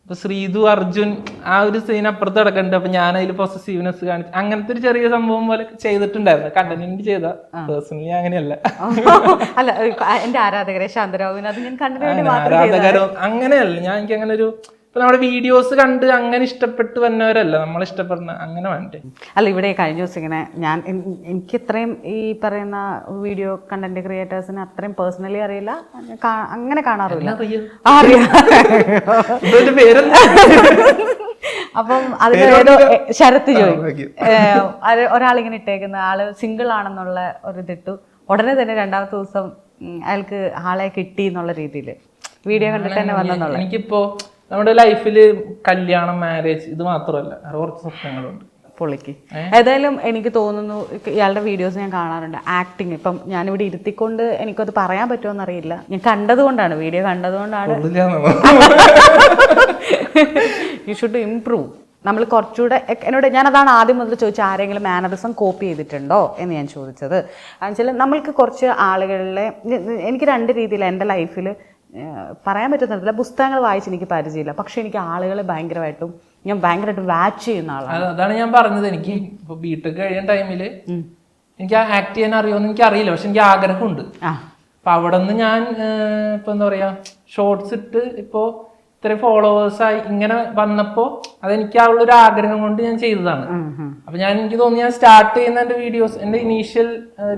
അപ്പൊ ശ്രീധു അർജുൻ ആ ഒരു സീൻ അപ്പുറത്ത് കിടക്കുന്നുണ്ട്. അപ്പൊ ഞാൻ അതിൽ പൊസസീവ്നെസ് കാണിച്ചു. അങ്ങനത്തെ ഒരു ചെറിയ സംഭവം പോലെ ചെയ്തിട്ടുണ്ടായിരുന്നു. കണ്ടന്റ് ചെയ്ത പേഴ്സണലി അങ്ങനെയല്ല. അല്ല, എന്റെ ആരാധകരെ ശാന്തരാവിന് അത് ഞാൻ ആരാധകരോ അങ്ങനെയല്ല. ഞാൻ എനിക്ക് അങ്ങനെ ഒരു ഇപ്പൊ നമ്മുടെ വീഡിയോസ് കണ്ട് അങ്ങനെ ഇഷ്ടപ്പെട്ട് വന്നവരല്ല നമ്മൾ ഇഷ്ടപ്പെടുന്ന, അങ്ങനെ വേണ്ടേ. അല്ല, ഇവിടെ കഴിഞ്ഞ ദിവസം ഇങ്ങനെ എനിക്ക് ഇത്രയും ഈ പറയുന്ന വീഡിയോ കണ്ടന്റ് ക്രിയേറ്റേഴ്സിന് അത്രയും പേഴ്സണലി അറിയില്ല, അങ്ങനെ കാണാറില്ല. അറിയാം. അപ്പം അതിന് ഏതോ ശരത്ത് ചോദിക്കും, ഒരാളിങ്ങനെ ഇട്ടേക്കുന്ന ആള് സിംഗിൾ ആണെന്നുള്ള ഒരു ഇതിട്ടു, ഉടനെ തന്നെ രണ്ടാമത്തെ ദിവസം അയാൾക്ക് ആളെ കിട്ടി എന്നുള്ള രീതിയിൽ വീഡിയോ കണ്ടിട്ട് തന്നെ വന്നെന്നുള്ള. എനിക്കിപ്പോ നമ്മുടെ ലൈഫില് കല്യാണം, മാരേജ് ഇത് മാത്രമല്ല, കുറച്ച് സ്വപ്നങ്ങളുണ്ട്. പൊളിക്ക്. ഏതായാലും എനിക്ക് തോന്നുന്നു ഇയാളുടെ വീഡിയോസ് ഞാൻ കാണാറുണ്ട്. ആക്ടിങ് ഇപ്പം ഞാനിവിടെ ഇരുത്തിക്കൊണ്ട് എനിക്കത് പറയാൻ പറ്റുമോ അറിയില്ല, ഞാൻ കണ്ടതുകൊണ്ടാണ്, വീഡിയോ കണ്ടതുകൊണ്ടാണ്. You should improve. നമ്മൾ കുറച്ചുകൂടെ എന്നോട് ഞാനതാണ് ആദ്യം മുതൽ ചോദിച്ചത്, ആരെങ്കിലും മാനറിസം കോപ്പി ചെയ്തിട്ടുണ്ടോ എന്ന് ഞാൻ ചോദിച്ചത്. എന്നുവെച്ചാൽ നമ്മൾക്ക് കുറച്ച് ആളുകളിലെ, എനിക്ക് രണ്ട് രീതിയിൽ എൻ്റെ ലൈഫിൽ പറയാൻ പറ്റുന്നില്ല, പുസ്തകങ്ങൾ വായിച്ച് എനിക്ക് പരിചയമില്ല, പക്ഷെ എനിക്ക് ആളുകളെ ഞാൻ ഭയങ്കരമായിട്ട് വാച്ച് ചെയ്യുന്ന ആളാണ്. അതാണ് ഞാൻ പറഞ്ഞത്, എനിക്ക് ഇപ്പൊ ബിടെക് കഴിയുന്ന ടൈമില് എനിക്ക് ആക്ട് ചെയ്യാൻ അറിയുമെന്ന് എനിക്ക് അറിയില്ല, പക്ഷെ എനിക്ക് ആഗ്രഹമുണ്ട്. അപ്പൊ അവിടെ നിന്ന് ഞാൻ ഇപ്പൊ എന്താ പറയാ, ഷോർട്സ് ഇട്ട് ഇപ്പോ ഇത്രയും ഫോളോവേഴ്സായി ഇങ്ങനെ വന്നപ്പോ അതെനിക്ക് ആ ഉള്ളൊരു ആഗ്രഹം കൊണ്ട് ഞാൻ ചെയ്തതാണ്. അപ്പൊ എനിക്ക് തോന്നി ഞാൻ സ്റ്റാർട്ട് ചെയ്യുന്ന എന്റെ വീഡിയോസ്, എന്റെ ഇനീഷ്യൽ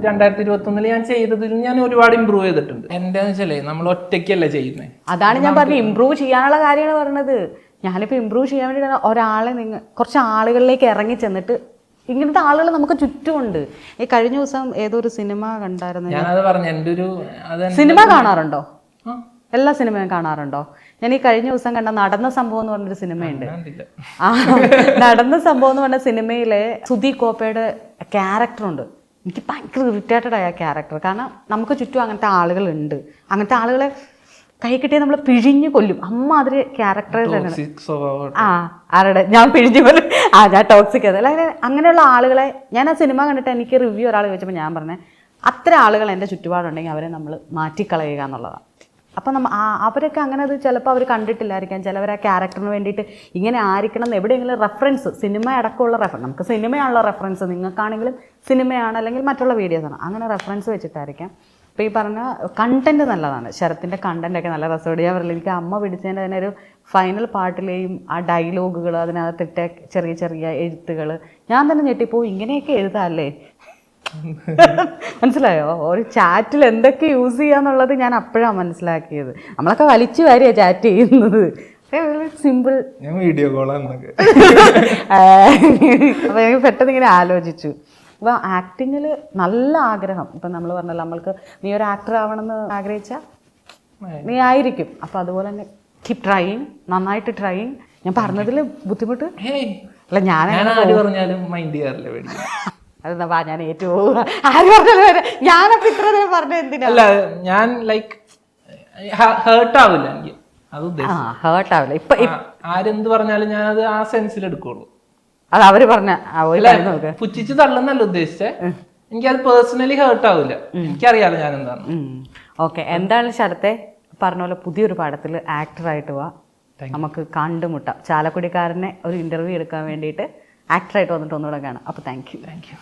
2021 ഞാൻ ചെയ്തതിൽ ഞാൻ ഒരുപാട് ഇമ്പ്രൂവ് ചെയ്തിട്ടുണ്ട്. എന്താന്ന് വെച്ചാലേ നമ്മൾ ഒറ്റയ്ക്കല്ല ചെയ്യുന്നത്. അതാണ് ഞാൻ പറഞ്ഞത്, ഇമ്പ്രൂവ് ചെയ്യാനുള്ള കാര്യമാണ് പറഞ്ഞത്. ഞാനിപ്പോൾ ഇമ്പ്രൂവ് ചെയ്യാൻ വേണ്ടിയിട്ടാണ് ഒരാളെ കുറച്ച് ആളുകളിലേക്ക് ഇറങ്ങി ചെന്നിട്ട്, ഇങ്ങനത്തെ ആളുകൾ നമുക്ക് ചുറ്റുമുണ്ട്. ഈ കഴിഞ്ഞ ദിവസം ഏതൊരു സിനിമ കണ്ടായിരുന്നു, ഞാനത് പറഞ്ഞു. എൻ്റെ ഒരു സിനിമ കാണാറുണ്ടോ? എല്ലാ സിനിമയും കാണാറുണ്ടോ? ഞാൻ ഈ കഴിഞ്ഞ ദിവസം കണ്ട നടന്ന സംഭവം എന്ന് പറഞ്ഞൊരു സിനിമയുണ്ട്. നടന്ന സംഭവം എന്ന് പറഞ്ഞ സിനിമയിലെ സുധി കോപ്പയുടെ ക്യാരക്ടറുണ്ട്. എനിക്ക് ഭയങ്കര ഇറിറ്റേറ്റഡ് ആയ ക്യാരക്ടർ. കാരണം നമുക്ക് ചുറ്റും അങ്ങനത്തെ ആളുകളുണ്ട്. അങ്ങനത്തെ ആളുകളെ കൈ കിട്ടിയാൽ നമ്മൾ പിഴിഞ്ഞ് കൊല്ലും. അമ്മാതിരി ക്യാരക്ടറൈസ്. ആരുടെ ഞാൻ പിഴിഞ്ഞു കൊല്ലും. ഞാൻ ടോക്സിക് അതല്ല. അങ്ങനെയുള്ള ആളുകളെ ഞാൻ ആ സിനിമ കണ്ടിട്ട് എനിക്ക് റിവ്യൂ ഒരാൾ ചോദിച്ചപ്പോൾ ഞാൻ പറഞ്ഞത്, അത്ര ആളുകൾ എൻ്റെ ചുറ്റുപാടുണ്ടെങ്കിൽ അവരെ നമ്മൾ മാറ്റിക്കളയുക എന്നുള്ളതാണ്. അപ്പം അവരൊക്കെ അങ്ങനെ അത് ചിലപ്പോൾ അവർ കണ്ടിട്ടില്ലായിരിക്കാം. ചിലവർ ആ ക്യാരക്ടറിന് വേണ്ടിയിട്ട് ഇങ്ങനെ ആയിരിക്കണം എന്ന് എവിടെയെങ്കിലും റെഫറൻസ്, സിനിമ അടക്കമുള്ള റെഫറൻസ്, നമുക്ക് സിനിമയാണുള്ള റെഫറൻസ്, നിങ്ങൾക്കാണെങ്കിലും സിനിമയാണ് അല്ലെങ്കിൽ മറ്റുള്ള വീഡിയോസാണ്, അങ്ങനെ റെഫറൻസ് വെച്ചിട്ടായിരിക്കാം. അപ്പോൾ ഈ പറഞ്ഞ കണ്ടൻറ്റ് നല്ലതാണ്. ശരത്തിൻ്റെ കണ്ടൻറ്റൊക്കെ നല്ല രസമുണ്ട്. ഞാൻ പറയില്ല, എനിക്ക് അമ്മ പിടിച്ചതിൻ്റെ തന്നെ ഒരു ഫൈനൽ പാർട്ടിലെയും ആ ഡയലോഗുകൾ, അതിനകത്തിട്ട ചെറിയ ചെറിയ എഴുത്തുകൾ, ഞാൻ തന്നെ ഞെട്ടിപ്പോവും, ഇങ്ങനെയൊക്കെ എഴുതാമല്ലേ. മനസ്സിലായോ? ഒരു ചാറ്റിൽ എന്തൊക്കെ യൂസ് ചെയ്യാന്നുള്ളത് ഞാൻ അപ്പോഴാണ് മനസ്സിലാക്കിയത്. നമ്മളൊക്കെ വലിച്ചു വാരിയാണ് ചാറ്റ് ചെയ്യുന്നത്. സിമ്പിൾ. ഞാൻ വീഡിയോ കോളാന്നൊക്കെ. അപ്പോൾ ഞാൻ പെട്ടെന്ന് ഇങ്ങനെ ആലോചിച്ചു. അപ്പോൾ ആക്ടിങ്ങിൽ നല്ല ആഗ്രഹം. ഇപ്പം നമ്മൾ പറഞ്ഞല്ലോ, നമ്മൾക്ക് നീ ഒരു ആക്ടർ ആവണമെന്ന് ആഗ്രഹിച്ചാൽ നീ ആയിരിക്കും. അപ്പം അതുപോലെ തന്നെ കീപ് ട്രൈയിങ്, നന്നായിട്ട് ട്രൈയിങ്. ഞാൻ പറഞ്ഞതിൽ ബുദ്ധിമുട്ട് അല്ല, ഞാൻ പറഞ്ഞാലും മൈൻഡ് ചെയ്യാറില്ല. അതെന്താ വാ, ഞാൻ ഏറ്റവും ആര് പറഞ്ഞാലും വരെ ഞാനപ്പോൾ ഇത്ര നേരം പറഞ്ഞ എന്തിനല്ല, ഞാൻ ലൈക്ക് ഹേർട്ട് ആവില്ല. എനിക്ക് അത് ഹേർട്ട് ആവില്ല. ഇപ്പൊ ആരെന്ത് പറഞ്ഞാലും ഞാൻ അത് ആ സെൻസിൽ എടുക്കുള്ളൂ. അത് അവര് പറഞ്ഞ പുച്ഛിച്ച് തള്ളുന്നല്ല ഉദ്ദേശിച്ചേ, എനിക്കത് പേഴ്സണലി ഹേർട്ട് ആവില്ല. എനിക്കറിയാതെ ഞാൻ എന്താണ്. ഓക്കെ, എന്താണ് ശരത്തെ പറഞ്ഞ പോലെ പുതിയൊരു പടത്തിൽ ആക്ടറായിട്ട് പോവാ, നമുക്ക് കണ്ടുമുട്ടാം. ചാലക്കുടിക്കാരനെ ഒരു ഇന്റർവ്യൂ എടുക്കാൻ വേണ്ടിയിട്ട് ആക്ടറായിട്ട് വന്നിട്ട് ഒന്നുകൂടെ കാണാം. അപ്പോൾ താങ്ക് യു.